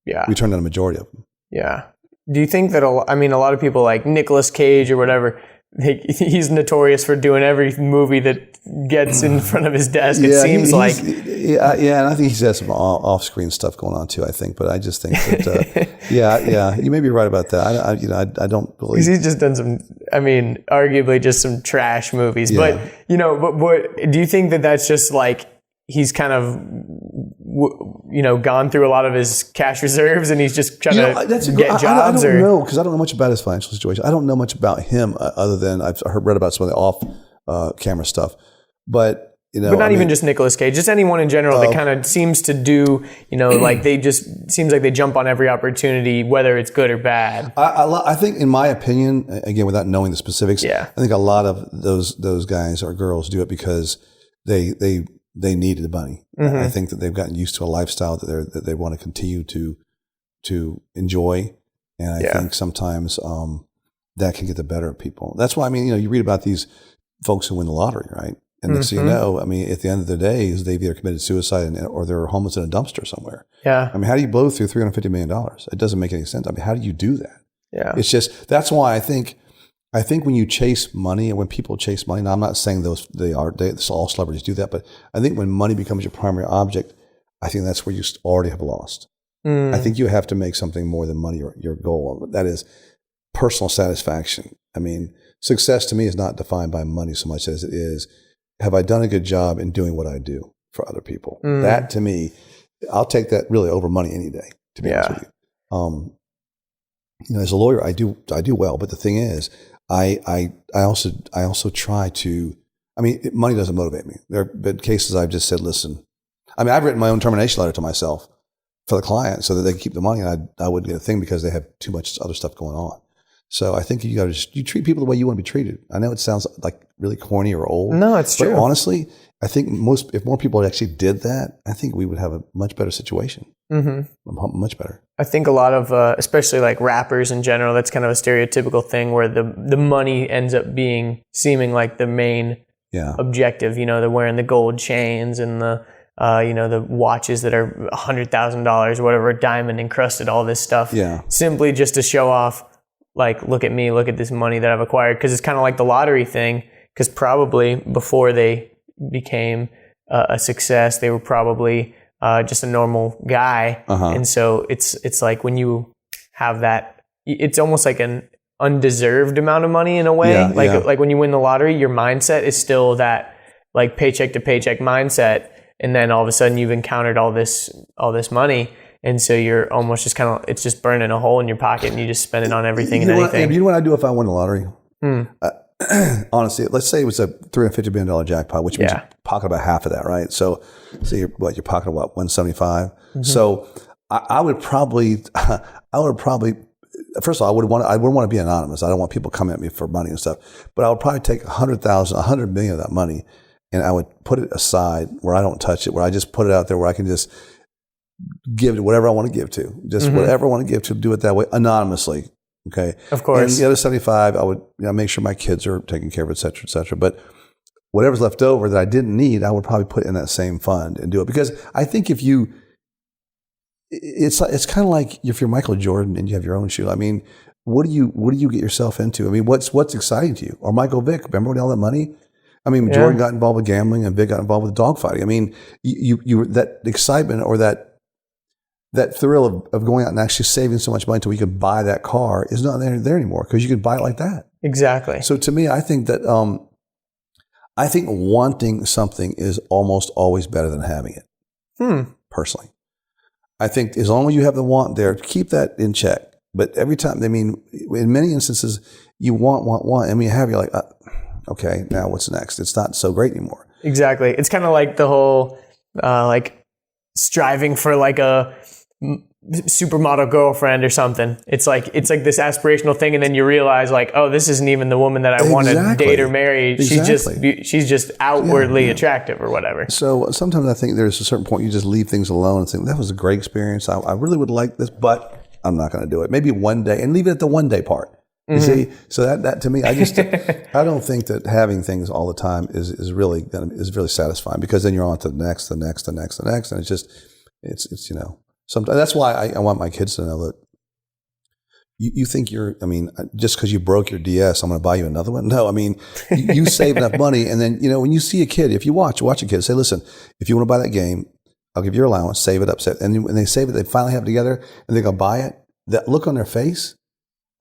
Yeah. We turned down a majority of them. Yeah. Do you think that, a lot of people like Nicolas Cage or whatever, he's notorious for doing every movie that gets in front of his desk. It seems like. Yeah, and I think he's had some off-screen stuff going on too, I think. But I just think that, you may be right about that. I don't believe. He's just done some, arguably just some trash movies. Yeah. But do you think that that's just like, he's kind of, gone through a lot of his cash reserves and he's just trying to get jobs? I don't know, because I don't know much about his financial situation. I don't know much about him other than I've read about some of the off-camera stuff. But, But not even just Nicolas Cage, just anyone in general that kind of seems to do, like they just, seems like they jump on every opportunity, whether it's good or bad. I think, in my opinion, again, without knowing the specifics, I think a lot of those guys or girls do it because they needed the money. Mm-hmm. I think that they've gotten used to a lifestyle that they want to continue to enjoy, and I think sometimes that can get the better of people. That's why you read about these folks who win the lottery, right? And next thing you know, at the end of the day, is they've either committed suicide or they're homeless in a dumpster somewhere. Yeah. How do you blow through $350 million? It doesn't make any sense. How do you do that? Yeah. It's just, that's why I think when you chase money and when people chase money, now I'm not saying all celebrities do that, but I think when money becomes your primary object, I think that's where you already have lost. I think you have to make something more than money your goal. That is personal satisfaction. Success to me is not defined by money so much as it is, have I done a good job in doing what I do for other people? That to me, I'll take that really over money any day, to be honest with you. As a lawyer, I do well, but the thing is, I also try to, money doesn't motivate me. There have been cases I've just said, listen, I've written my own termination letter to myself for the client so that they can keep the money, and I wouldn't get a thing because they have too much other stuff going on. So I think you treat people the way you want to be treated. I know it sounds like really corny or old. No, it's true. But honestly, I think if more people actually did that, I think we would have a much better situation. Mm-hmm. Much better. I think a lot of, especially like rappers in general, that's kind of a stereotypical thing where the money ends up seeming like the main objective. They're wearing the gold chains and the watches that are $100,000 or whatever, diamond encrusted, all this stuff. Yeah. Simply just to show off, like, look at me, look at this money that I've acquired. Because it's kind of like the lottery thing. Because probably before they became a success, they were probably just a normal guy. Uh-huh. And so it's like when you have that, it's almost like an undeserved amount of money in a way. Like when you win the lottery, your mindset is still that like paycheck to paycheck mindset. And then all of a sudden you've encountered all this money. And so you're almost just kind of, it's just burning a hole in your pocket and you just spend it on everything and anything. You know what I'd do if I won the lottery? Honestly, let's say it was a $350 million jackpot, which means you pocket about half of that, right? So you're pocketing what, $175? Mm-hmm. So I would probably, first of all, I wouldn't want to be anonymous. I don't want people coming at me for money and stuff. But I would probably take $100 million of that money, and I would put it aside where I don't touch it, where I just put it out there where I can just give to whatever I want to give to. Just whatever I want to give to, do it that way, anonymously. Okay. Of course. And the other 75, I would make sure my kids are taken care of, et cetera, et cetera. But whatever's left over that I didn't need, I would probably put in that same fund and do it. Because I think it's kind of like if you're Michael Jordan and you have your own shoe. What do you get yourself into? What's exciting to you? Or Michael Vick, remember when all that money? Jordan got involved with gambling and Vick got involved with dogfighting. You that excitement or that thrill of going out and actually saving so much money until we could buy that car is not there anymore because you could buy it like that. Exactly. So to me, I think that wanting something is almost always better than having it. Personally, I think as long as you have the want there, keep that in check. But every time, in many instances, you want, you're like, okay, now what's next? It's not so great anymore. Exactly. It's kind of like the whole striving for like a supermodel girlfriend or something. It's like this aspirational thing, and then you realize like, oh, this isn't even the woman that I want to date or marry. Exactly. She's just outwardly attractive or whatever. So sometimes I think there's a certain point you just leave things alone and think that was a great experience. I really would like this, but I'm not going to do it. Maybe one day, and leave it at the one day part. You see, so that to me, I don't think that having things all the time is really satisfying, because then you're on to the next, and it's Sometimes that's why I want my kids to know that you think just because you broke your DS, I'm going to buy you another one. No, I mean, you save enough money. And then, when you see a kid, if you watch a kid, say, listen, if you want to buy that game, I'll give you your allowance, save it up. And when they save it, they finally have it together and they go buy it. That look on their face,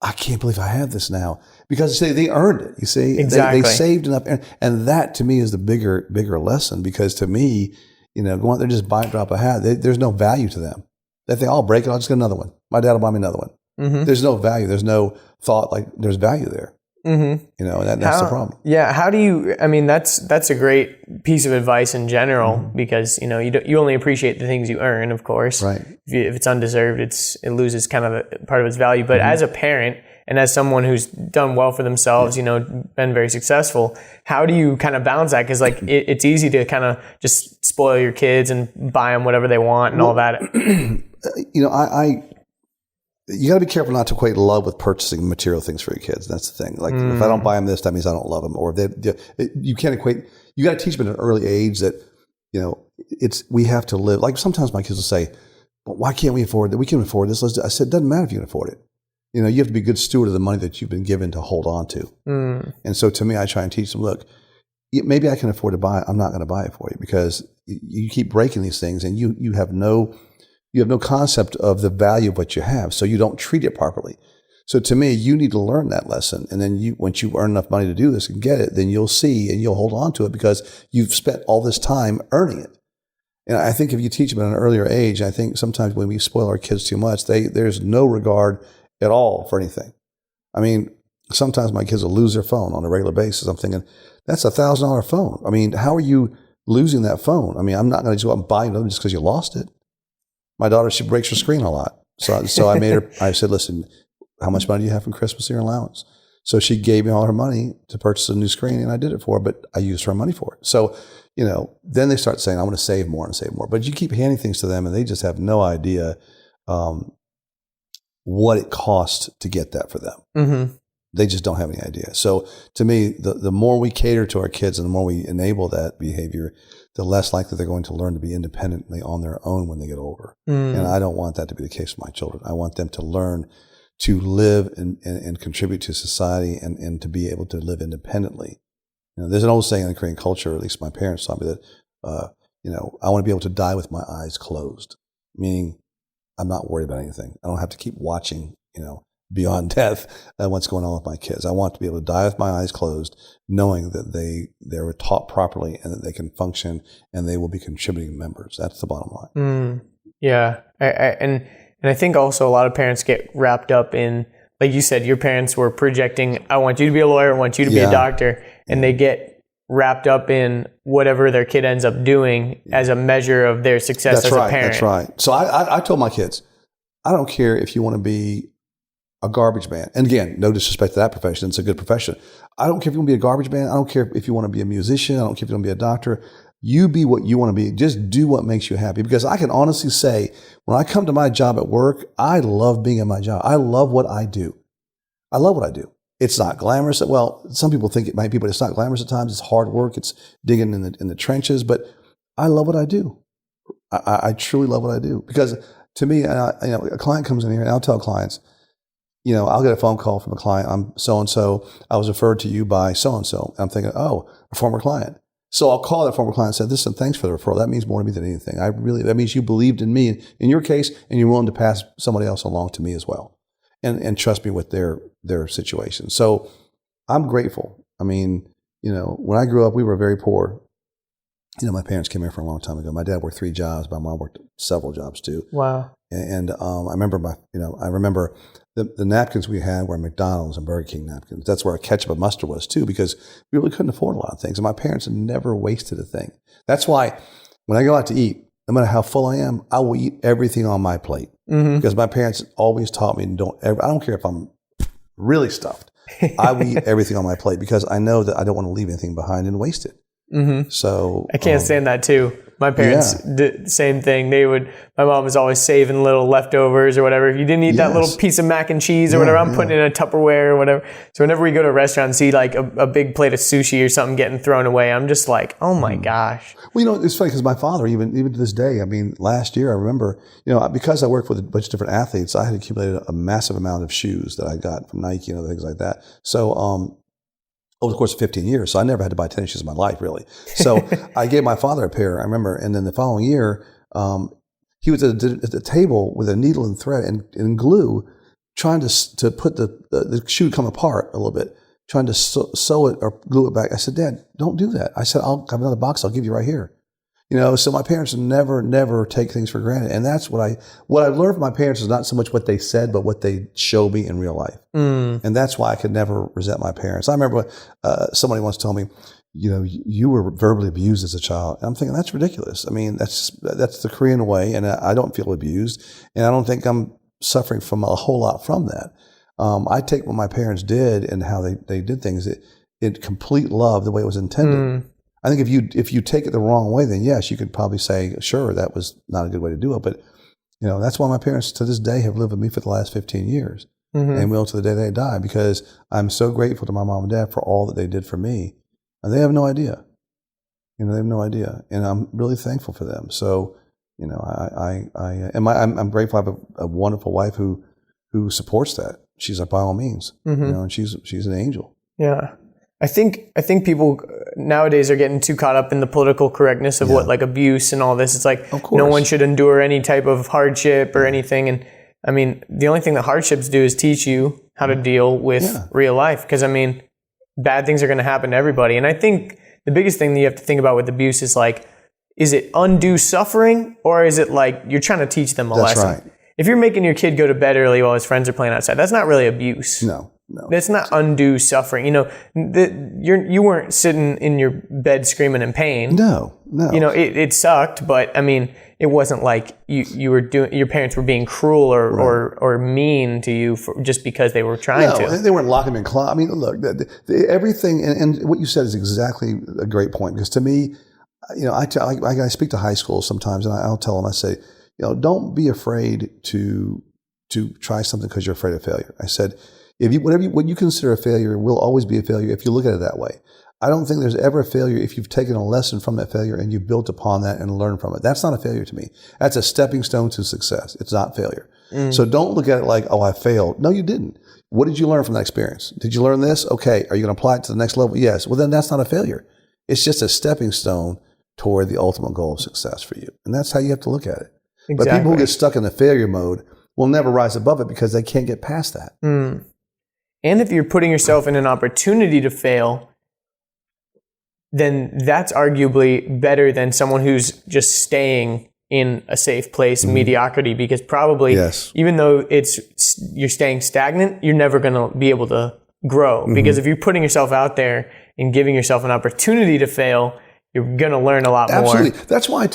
I can't believe I have this now, because they earned it. You see, exactly. They saved enough. And that to me is the bigger lesson, because to me, going out there, just buy and drop a hat. There's no value to them. They think, I'll break it, I'll just get another one. My dad will buy me another one. Mm-hmm. There's no value. There's no thought like there's value there. Mm-hmm. And that's the problem. Yeah. How do you, that's a great piece of advice in general, because, you only appreciate the things you earn, of course. Right. If it's undeserved, it loses kind of a part of its value. But as a parent and as someone who's done well for themselves, been very successful, how do you kind of balance that? Because it's easy to kind of just spoil your kids and buy them whatever they want and all that. You got to be careful not to equate love with purchasing material things for your kids. That's the thing. Like if I don't buy them this, that means I don't love them. Or you can't equate. You got to teach them at an early age that we have to live. Like sometimes my kids will say, "Well, why can't we afford that? We can afford this." I said, "It doesn't matter if you can afford it. You have to be a good steward of the money that you've been given to hold on to." And so to me, I try and teach them, look, maybe I can afford to buy it. I'm not going to buy it for you, because you keep breaking these things and you have no concept of the value of what you have, so you don't treat it properly. So to me, you need to learn that lesson. And then once you earn enough money to do this and get it, then you'll see and you'll hold on to it, because you've spent all this time earning it. And I think if you teach them at an earlier age, I think sometimes when we spoil our kids too much, there's no regard at all for anything. I mean, sometimes my kids will lose their phone on a regular basis. I'm thinking, that's $1,000 phone. I mean, how are you losing that phone? I mean, I'm not going to just go out and buy another just because you lost it. My daughter, she breaks her screen a lot. So I said, listen, how much money do you have from Christmas in your allowance? So she gave me all her money to purchase a new screen, and I did it for her, but I used her money for it. So, then they start saying, I want to save more and save more. But you keep handing things to them and they just have no idea what it costs to get that for them. Mm-hmm. They just don't have any idea. So to me, the more we cater to our kids and the more we enable that behavior, the less likely they're going to learn to be independently on their own when they get older. And I don't want that to be the case with my children. I want them to learn to live and contribute to society and to be able to live independently. There's an old saying in the Korean culture, or at least my parents taught me, that, I want to be able to die with my eyes closed, meaning I'm not worried about anything. I don't have to keep watching, beyond death, what's going on with my kids. I want to be able to die with my eyes closed, knowing that they were taught properly and that they can function and they will be contributing members. That's the bottom line. Yeah. And I think also a lot of parents get wrapped up in, like you said, your parents were projecting, I want you to be a lawyer, I want you to be a doctor. And they get wrapped up in whatever their kid ends up doing as a measure of their success as a parent. That's right. So I told my kids, I don't care if you want to be a garbage man. And again, no disrespect to that profession. It's a good profession. I don't care if you want to be a garbage man. I don't care if you want to be a musician. I don't care if you want to be a doctor. You be what you want to be. Just do what makes you happy. Because I can honestly say, when I come to my job at work, I love being at my job. I love what I do. I love what I do. It's not glamorous. Well, some people think it might be, but it's not glamorous at times. It's hard work. It's digging in the trenches. But I love what I do. I truly love what I do. Because to me, a client comes in here and I'll tell clients, I'll get a phone call from a client. I'm so-and-so. I was referred to you by so-and-so. I'm thinking, oh, a former client. So I'll call that former client and say, listen, thanks for the referral. That means more to me than anything. That means you believed in me in your case, and you're willing to pass somebody else along to me as well. And trust me with their situation. So I'm grateful. I mean, when I grew up, we were very poor. My parents came here for a long time ago. My dad worked 3 jobs. My mom worked several jobs too. Wow. And I remember the napkins we had were McDonald's and Burger King napkins. That's where our ketchup and mustard was too, because we really couldn't afford a lot of things. And my parents never wasted a thing. That's why when I go out to eat, no matter how full I am, I will eat everything on my plate. Mm-hmm. Because my parents always taught me, I don't care if I'm really stuffed. I will eat everything on my plate because I know that I don't want to leave anything behind and waste it. Mm-hmm. So I can't stand that too. My parents did the same thing. My mom was always saving little leftovers or whatever. If you didn't eat that little piece of mac and cheese or whatever, I'm putting it in a Tupperware or whatever. So whenever we go to a restaurant and see like a big plate of sushi or something getting thrown away, I'm just like, oh my gosh. Well, it's funny because my father, even to this day, I mean, last year I remember, because I worked with a bunch of different athletes, I had accumulated a massive amount of shoes that I got from Nike and other things like that. So, over the course of 15 years, so I never had to buy tennis shoes in my life, really. So I gave my father a pair, I remember, and then the following year, he was at the table with a needle and thread and glue, trying to put the shoe come apart a little bit, trying to sew it or glue it back. I said, Dad, don't do that. I said, I'll have another box I'll give you right here. So my parents never take things for granted. And that's what I learned from my parents is not so much what they said, but what they showed me in real life. And that's why I could never resent my parents. I remember somebody once told me, you were verbally abused as a child. And I'm thinking, that's ridiculous. I mean, that's the Korean way, and I don't feel abused. And I don't think I'm suffering from a whole lot from that. I take what my parents did and how they did things in complete love, the way it was intended. I think if you take it the wrong way, then yes, you could probably say, sure, that was not a good way to do it. But, that's why my parents to this day have lived with me for the last 15 years and will to the day they die, because I'm so grateful to my mom and dad for all that they did for me. And they have no idea. They have no idea. And I'm really thankful for them. So, I'm grateful I have a wonderful wife who supports that. She's by all means, and she's an angel. Yeah. I think people nowadays are getting too caught up in the political correctness of what like abuse and all this. It's like no one should endure any type of hardship or anything. And I mean, the only thing that hardships do is teach you how to deal with real life. Because I mean, bad things are going to happen to everybody. And I think the biggest thing that you have to think about with abuse is like, is it undue suffering or is it like you're trying to teach them a lesson? Right. If you're making your kid go to bed early while his friends are playing outside, that's not really abuse. No. That's not undue suffering. You weren't sitting in your bed screaming in pain. No. It sucked, but I mean, it wasn't like you were doing. Your parents were being cruel or mean to you just because they were trying to. They weren't locking them in closet. I mean, look, everything, and what you said is exactly a great point, because to me, I speak to high schools sometimes, and I'll tell them, I say, don't be afraid to try something because you're afraid of failure. I said, what you consider a failure will always be a failure if you look at it that way. I don't think there's ever a failure if you've taken a lesson from that failure and you've built upon that and learned from it. That's not a failure to me. That's a stepping stone to success. It's not failure. So don't look at it like, oh, I failed. No, you didn't. What did you learn from that experience? Did you learn this? Okay. Are you going to apply it to the next level? Yes. Well, then that's not a failure. It's just a stepping stone toward the ultimate goal of success for you. And that's how you have to look at it. Exactly. But people who get stuck in the failure mode will never rise above it because they can't get past that. And if you're putting yourself in an opportunity to fail, then that's arguably better than someone who's just staying in a safe place, mediocrity, because probably even though you're staying stagnant, you're never going to be able to grow. Because if you're putting yourself out there and giving yourself an opportunity to fail, you're going to learn a lot more. Absolutely. That's why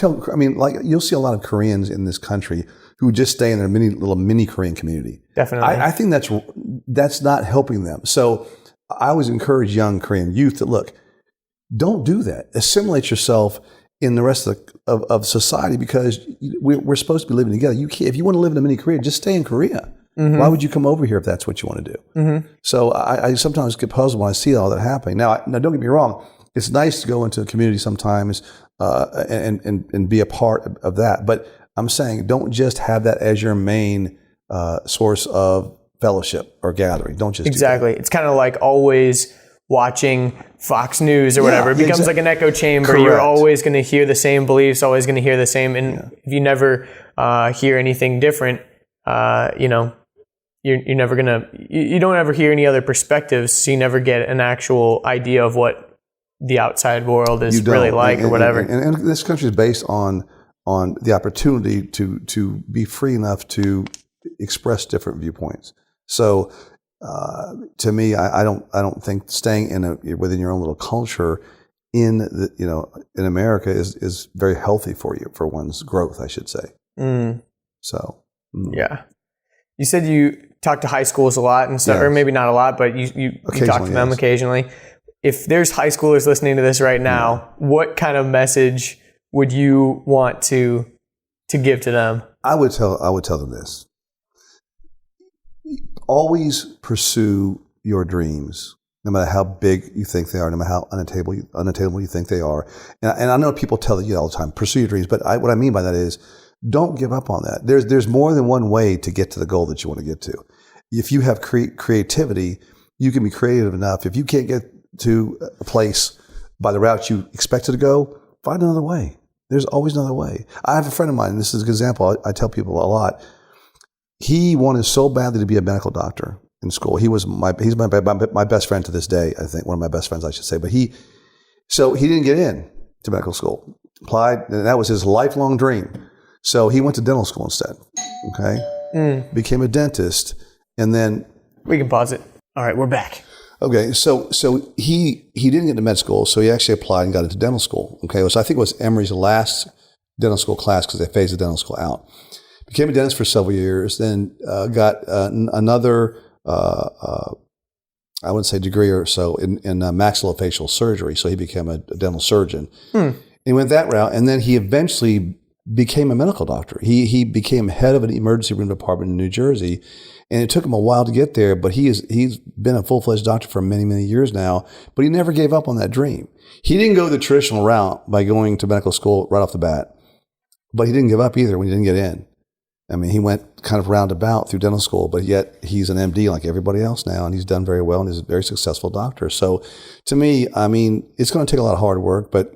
you'll see a lot of Koreans in this country who just stay in their little mini Korean community. Definitely. I think that's not helping them. So I always encourage young Korean youth to look, don't do that. Assimilate yourself in the rest of society, because we're supposed to be living together. If you want to live in a mini Korea, just stay in Korea. Why would you come over here if that's what you want to do? So I sometimes get puzzled when I see all that happening. Now don't get me wrong. It's nice to go into a community sometimes and be a part of that. But I'm saying don't just have that as your main source of fellowship or gathering. Don't just exactly. It's kind of like always watching Fox News or whatever. It becomes like an echo chamber. Correct. You're always going to hear the same beliefs, always going to hear the same. And if you never hear anything different, you're never going to, you don't ever hear any other perspectives. So you never get an actual idea of what the outside world is really like or whatever. And this country is based on the opportunity to be free enough to express different viewpoints. So to me, I don't think staying within your own little culture in America is very healthy for you, for one's growth, I should say. So yeah, you said you talk to high schools a lot and stuff, or maybe not a lot, but you talk to them occasionally. If there's high schoolers listening to this right now, what kind of message would you want to give to them? I would tell them this. Always pursue your dreams, no matter how big you think they are, no matter how unattainable you think they are. And I know people tell you all the time, pursue your dreams, but what I mean by that is don't give up on that. There's more than one way to get to the goal that you want to get to. If you have creativity, you can be creative enough. If you can't get to a place by the route you expected to go, find another way. There's always another way. I have a friend of mine, this is a good example, I tell people a lot. He wanted so badly to be a medical doctor in school. He's my best friend to this day, I think, one of my best friends, I should say. But he didn't get in to medical school. Applied, and that was his lifelong dream. So he went to dental school instead, okay? Became a dentist, and then... We can pause it. All right, we're back. Okay, so he didn't get into med school, so he actually applied and got into dental school. Okay, so I think it was Emory's last dental school class because they phased the dental school out. Became a dentist for several years, then got another, I wouldn't say degree or so, in maxillofacial surgery. So he became a dental surgeon. He went that route, and then he eventually became a medical doctor. He became head of an emergency room department in New Jersey, and it took him a while to get there, but he's been a full-fledged doctor for many, many years now, but he never gave up on that dream. He didn't go the traditional route by going to medical school right off the bat, but he didn't give up either when he didn't get in. I mean, he went kind of roundabout through dental school, but yet he's an MD like everybody else now, and he's done very well, and he's a very successful doctor. So to me, I mean, it's going to take a lot of hard work, but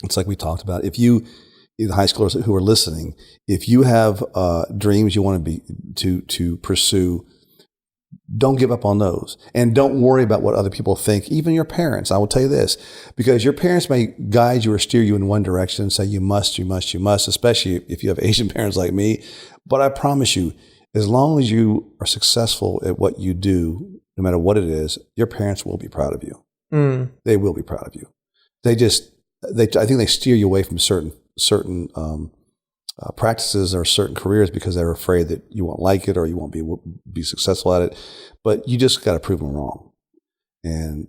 it's like we talked about. If you, the high schoolers who are listening, if you have dreams you want to pursue, don't give up on those. And don't worry about what other people think, even your parents. I will tell you this, because your parents may guide you or steer you in one direction and say, you must, especially if you have Asian parents like me. But I promise you, as long as you are successful at what you do, no matter what it is, your parents will be proud of you. They will be proud of you. I think they steer you away from certain practices or certain careers because they're afraid that you won't like it or you won't be successful at it. But you just got to prove them wrong, and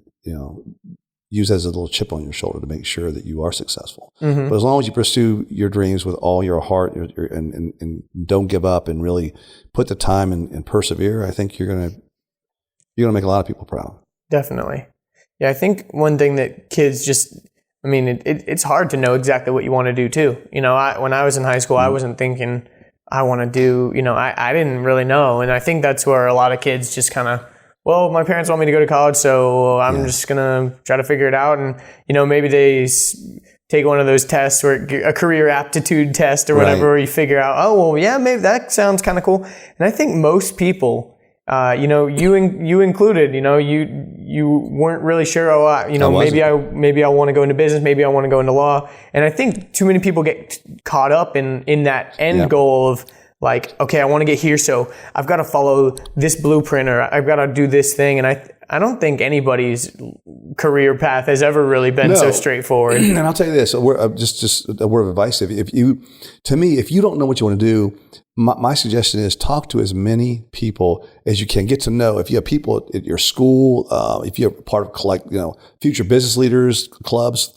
use that as a little chip on your shoulder to make sure that you are successful. But as long as you pursue your dreams with all your heart and don't give up and really put the time and persevere, I think you're gonna make a lot of people proud. Definitely. Yeah, I think one thing that kids just, I mean, it's hard to know exactly what you want to do too. When I was in high school, I wasn't thinking I want to do, I didn't really know. And I think that's where a lot of kids just kind of, well, my parents want me to go to college, so I'm just going to try to figure it out. And, maybe they take one of those tests or a career aptitude test or whatever, where you figure out, oh, well, yeah, maybe that sounds kind of cool. And I think most people, you included, you weren't really sure, maybe I want to go into business, maybe I want to go into law. And I think too many people get caught up in that end goal of like, okay, I want to get here, so I've got to follow this blueprint or I've got to do this thing. And I don't think anybody's career path has ever really been so straightforward. And I'll tell you this, just a word of advice. If you don't know what you want to do, my suggestion is talk to as many people as you can. Get to know. If you have people at your school, if you're part of future business leaders, clubs,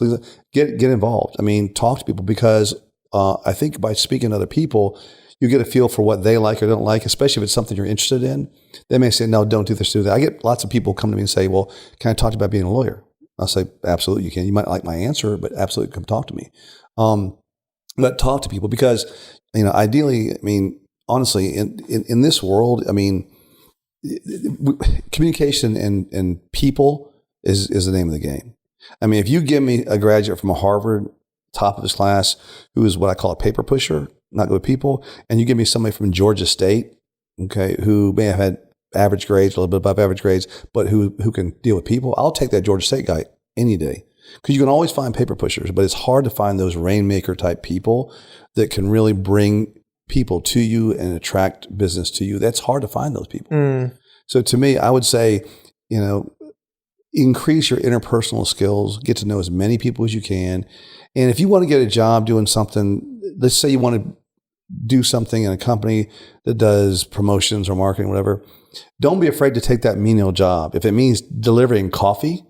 get involved. I mean, talk to people, because I think by speaking to other people, you get a feel for what they like or don't like, especially if it's something you're interested in. They may say, no, don't do this, do that. I get lots of people come to me and say, well, can I talk to you about being a lawyer? I'll say, absolutely, you can. You might like my answer, but absolutely come talk to me. But talk to people, because, ideally, I mean, honestly, in this world, I mean, communication and people is the name of the game. I mean, if you give me a graduate from Harvard, top of his class, who is what I call a paper pusher, not good with people, and you give me somebody from Georgia State, okay, who may have had average grades, a little bit above average grades, but who can deal with people, I'll take that Georgia State guy any day. Because you can always find paper pushers, but it's hard to find those rainmaker type people that can really bring people to you and attract business to you. That's hard to find those people. So to me, I would say, increase your interpersonal skills, get to know as many people as you can. And if you want to get a job doing something, let's say you want to do something in a company that does promotions or marketing, whatever, don't be afraid to take that menial job. If it means delivering coffee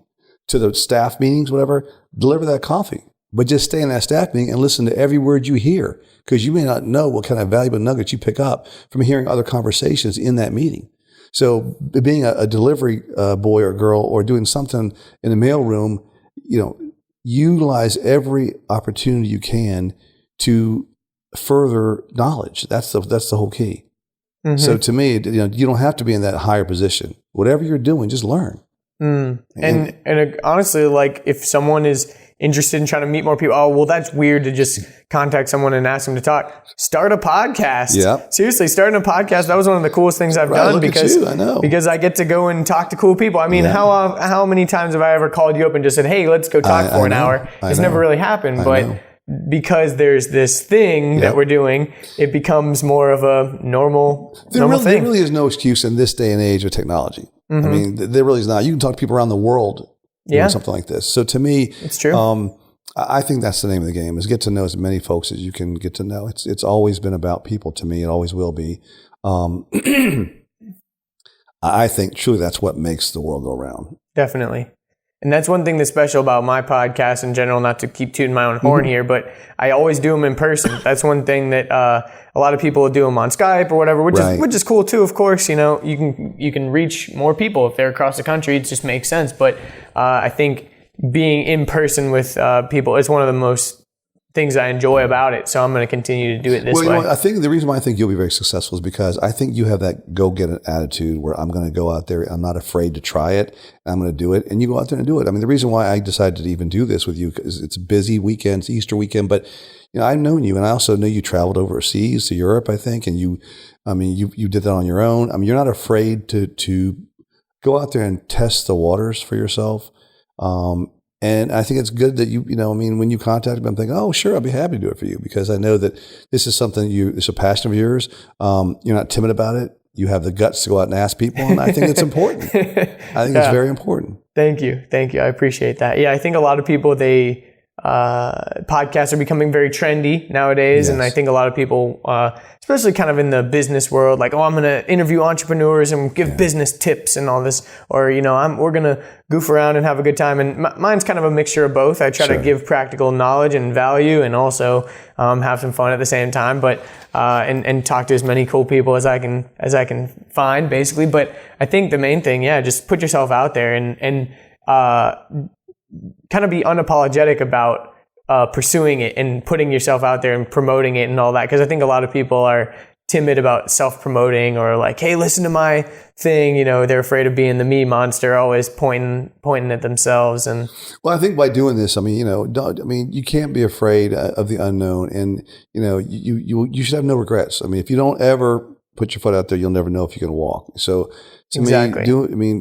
to the staff meetings, whatever, deliver that coffee. but just stay in that staff meeting and listen to every word you hear, because you may not know what kind of valuable nuggets you pick up from hearing other conversations in that meeting. So being a delivery boy or girl or doing something in the mailroom, utilize every opportunity you can to further knowledge. That's the whole key. Mm-hmm. So to me, you don't have to be in that higher position. Whatever you're doing, just learn. And honestly, like if someone is interested in trying to meet more people, oh, well, that's weird to just contact someone and ask them to talk. Start a podcast. Yeah. Seriously, starting a podcast, that was one of the coolest things I've done because I get to go and talk to cool people. I mean, how many times have I ever called you up and just said, hey, let's go talk for an hour? It's never really happened, but because there's this thing that we're doing, it becomes more of a normal thing. There really is no excuse in this day and age of technology. Mm-hmm. I mean, there really is not. You can talk to people around the world doing something like this. So to me, it's true. I think that's the name of the game, is get to know as many folks as you can get to know. It's always been about people to me. It always will be. I think truly that's what makes the world go round. Definitely. And that's one thing that's special about my podcast in general, not to keep tooting my own horn here, but I always do them in person. That's one thing that a lot of people do them on Skype or whatever, which is cool too, of course. You can reach more people if they're across the country. It just makes sense. But I think being in person with people is one of the most things I enjoy about it. So I'm going to continue to do it this way. I think the reason why I think you'll be very successful is because I think you have that go-get-it attitude where I'm going to go out there. I'm not afraid to try it. I'm going to do it. And you go out there and do it. I mean, the reason why I decided to even do this with you is it's a busy weekend, it's Easter weekend, but I've known you, and I also know you traveled overseas to Europe, I think, and you did that on your own. I mean, you're not afraid to go out there and test the waters for yourself. And I think it's good that when you contact me, I'm thinking, oh, sure, I'll be happy to do it for you, because I know that this is something it's a passion of yours. You're not timid about it. You have the guts to go out and ask people. And I think it's important. I think it's very important. Thank you. I appreciate that. Yeah. I think a lot of people, podcasts are becoming very trendy nowadays. Yes. And I think a lot of people, especially kind of in the business world, like, oh, I'm going to interview entrepreneurs and give business tips and all this, or, we're going to goof around and have a good time. And mine's kind of a mixture of both. I try to give practical knowledge and value, and also have some fun at the same time, but and talk to as many cool people as I can find, basically. But I think the main thing, just put yourself out there and kind of be unapologetic about pursuing it and putting yourself out there and promoting it and all that. Because I think a lot of people are timid about self-promoting, or like, hey, listen to my thing. They're afraid of being the me monster, always pointing at themselves. And well, I think by doing this, you can't be afraid of the unknown, and you should have no regrets. I mean, if you don't ever put your foot out there, you'll never know if you can walk. So to me,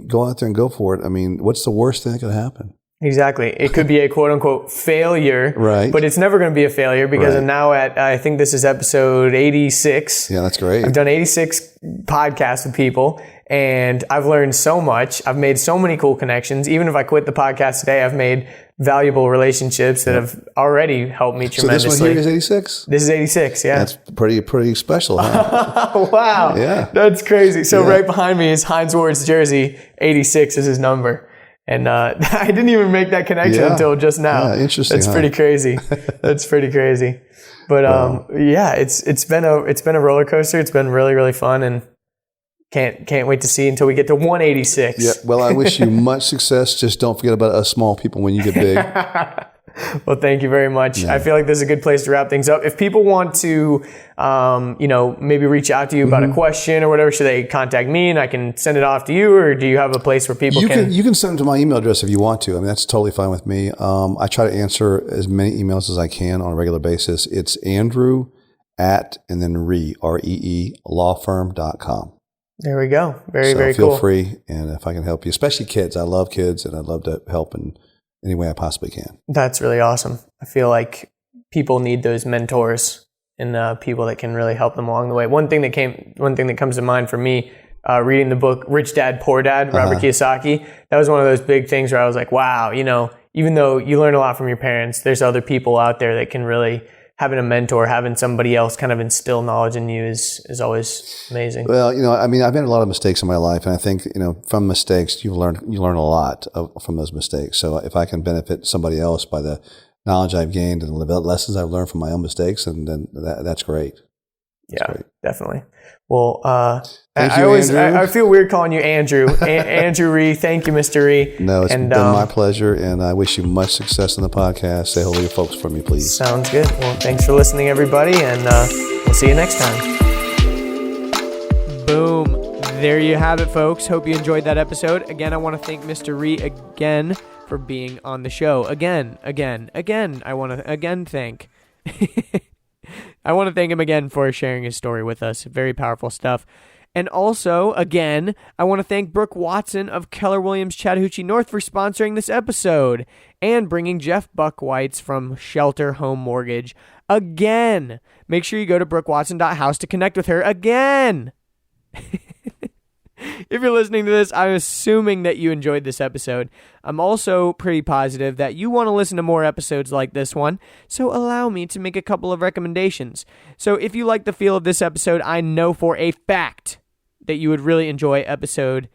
go out there and go for it. I mean, what's the worst thing that could happen? Exactly. It could be a quote unquote failure, right? But it's never going to be a failure, because I'm now I think this is episode 86. Yeah, that's great. I've done 86 podcasts with people, and I've learned so much. I've made so many cool connections. Even if I quit the podcast today, I've made valuable relationships that have already helped me tremendously. So this one here is 86? This is 86, yeah. That's pretty special, huh? Wow. Yeah. That's crazy. So right behind me is Hines Ward's jersey. 86 is his number. And I didn't even make that connection until just now. Yeah, interesting. That's pretty crazy. That's pretty crazy. But it's been a roller coaster. It's been really, really fun, and can't wait to see until we get to 186. Yeah. Well, I wish you much success. Just don't forget about us small people when you get big. Well, thank you very much. Yeah. I feel like this is a good place to wrap things up. If people want to, maybe reach out to you about a question or whatever, should they contact me and I can send it off to you, or do you have a place where people can? You can send them to my email address if you want to. I mean, that's totally fine with me. I try to answer as many emails as I can on a regular basis. It's Andrew and then Ree, REE, lawfirm.com. There we go. Very feel cool. Feel free, and if I can help you, especially kids. I love kids, and I'd love to help in any way I possibly can. That's really awesome. I feel like people need those mentors and people that can really help them along the way. One thing that comes to mind for me, reading the book Rich Dad, Poor Dad, Robert Kiyosaki, that was one of those big things where I was like, wow, even though you learn a lot from your parents, there's other people out there that can really, having a mentor, having somebody else kind of instill knowledge in you is always amazing. Well, I've made a lot of mistakes in my life, and I think, from mistakes, you learn a lot from those mistakes. So if I can benefit somebody else by the knowledge I've gained and the lessons I've learned from my own mistakes, and then that's great. Definitely. Well, thank you, Andrew. I feel weird calling you Andrew. Andrew Ree. Thank you, Mr. Ree. No, it's been my pleasure, and I wish you much success in the podcast. Say hello to your folks for me, please. Sounds good. Well, thanks for listening, everybody, and we'll see you next time. Boom. There you have it, folks. Hope you enjoyed that episode. Again, I want to thank Mr. Ree again for being on the show. Again. I want to again thank... I want to thank him again for sharing his story with us. Very powerful stuff. And also, again, I want to thank Brooke Watson of Keller Williams Chattahoochee North for sponsoring this episode and bringing Jeff Buckwites from Shelter Home Mortgage again. Make sure you go to BrookeWatson.House to connect with her again. If you're listening to this, I'm assuming that you enjoyed this episode. I'm also pretty positive that you want to listen to more episodes like this one, so allow me to make a couple of recommendations. So if you like the feel of this episode, I know for a fact that you would really enjoy episode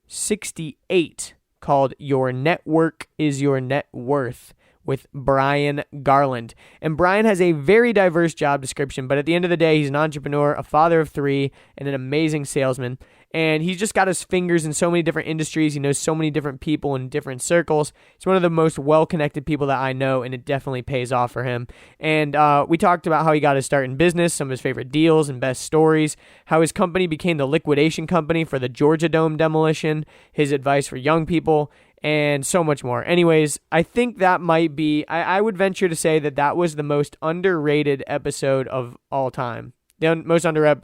68 called Your Network is Your Net Worth with Brian Garland. And Brian has a very diverse job description, but at the end of the day, he's an entrepreneur, a father of 3, and an amazing salesman. And he's just got his fingers in so many different industries. He knows so many different people in different circles. He's one of the most well-connected people that I know, and it definitely pays off for him. And we talked about how he got his start in business, some of his favorite deals and best stories, how his company became the liquidation company for the Georgia Dome demolition, his advice for young people, and so much more. Anyways, I think that might be, I would venture to say that was the most underrated episode of all time. The most underrated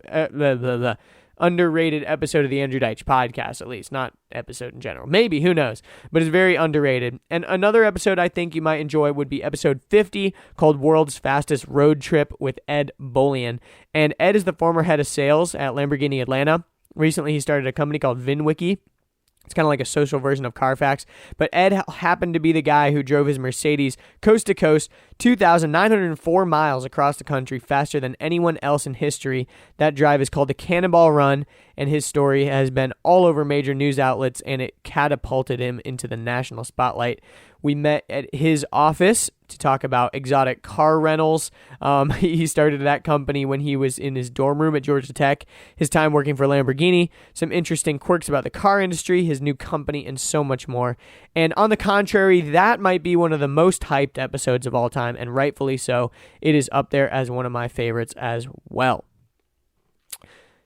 episode of the Andrew Deitch podcast, at least, not episode in general. Maybe, who knows? But it's very underrated. And another episode I think you might enjoy would be episode 50 called World's Fastest Road Trip with Ed Bolian. And Ed is the former head of sales at Lamborghini Atlanta. Recently, he started a company called VinWiki. It's kind of like a social version of Carfax. But Ed happened to be the guy who drove his Mercedes coast to coast, 2,904 miles across the country, faster than anyone else in history. That drive is called the Cannonball Run, and his story has been all over major news outlets, and it catapulted him into the national spotlight. We met at his office to talk about exotic car rentals. He started that company when he was in his dorm room at Georgia Tech, his time working for Lamborghini, some interesting quirks about the car industry, his new company, and so much more. And on the contrary, that might be one of the most hyped episodes of all time, and rightfully so. It is up there as one of my favorites as well.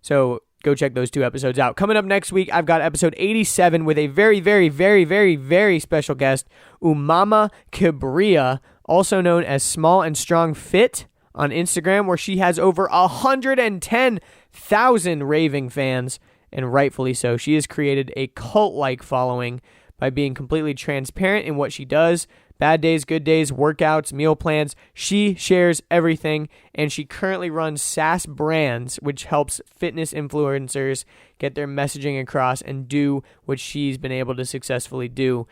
So go check those 2 episodes out. Coming up next week, I've got episode 87 with a very, very, very, very, very special guest, Umama Kibria, also known as Small and Strong Fit on Instagram, where she has over 110,000 raving fans, and rightfully so. She has created a cult-like following by being completely transparent in what she does. Bad days, good days, workouts, meal plans. She shares everything, and she currently runs SAS Brands, which helps fitness influencers get their messaging across and do what she's been able to successfully do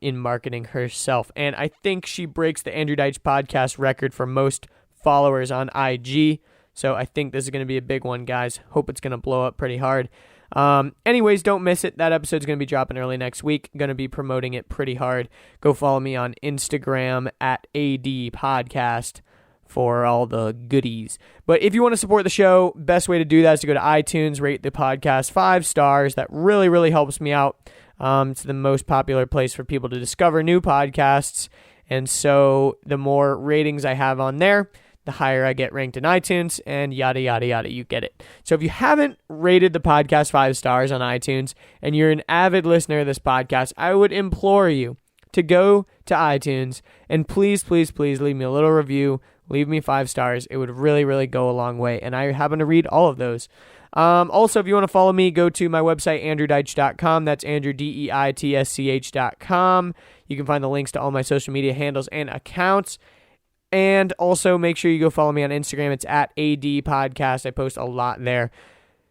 in marketing herself. And I think she breaks the Andrew Deitch podcast record for most followers on IG. So I think this is going to be a big one, guys. Hope it's going to blow up pretty hard. Anyways, don't miss it. That episode's going to be dropping early next week. Going to be promoting it pretty hard. Go follow me on Instagram at AD Podcast for all the goodies. But if you want to support the show, best way to do that is to go to iTunes, rate the podcast 5 stars. That really, really helps me out. It's the most popular place for people to discover new podcasts. And so the more ratings I have on there, the higher I get ranked in iTunes, and yada, yada, yada. You get it. So if you haven't rated the podcast 5 stars on iTunes, and you're an avid listener of this podcast, I would implore you to go to iTunes and please, please, please leave me a little review. Leave me 5 stars. It would really, really go a long way, and I happen to read all of those. Also, if you want to follow me, go to my website, andrewdeitch.com. That's Andrew, DEITSCH.com. You can find the links to all my social media handles and accounts. And also make sure you go follow me on Instagram. It's at AD Podcast. I post a lot there.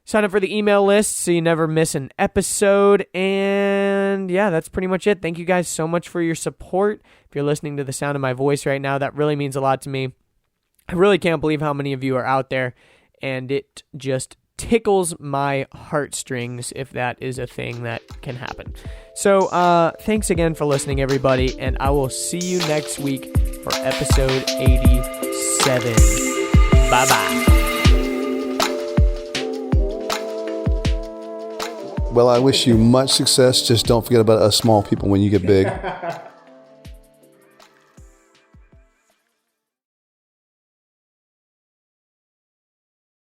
Sign up for the email list so you never miss an episode. And yeah, that's pretty much it. Thank you guys so much for your support. If you're listening to the sound of my voice right now, that really means a lot to me. I really can't believe how many of you are out there. And it just tickles my heartstrings if that is a thing that can happen. So thanks again for listening, everybody. And I will see you next week for episode 87. Bye-bye. Well, I wish you much success. Just don't forget about us small people when you get big.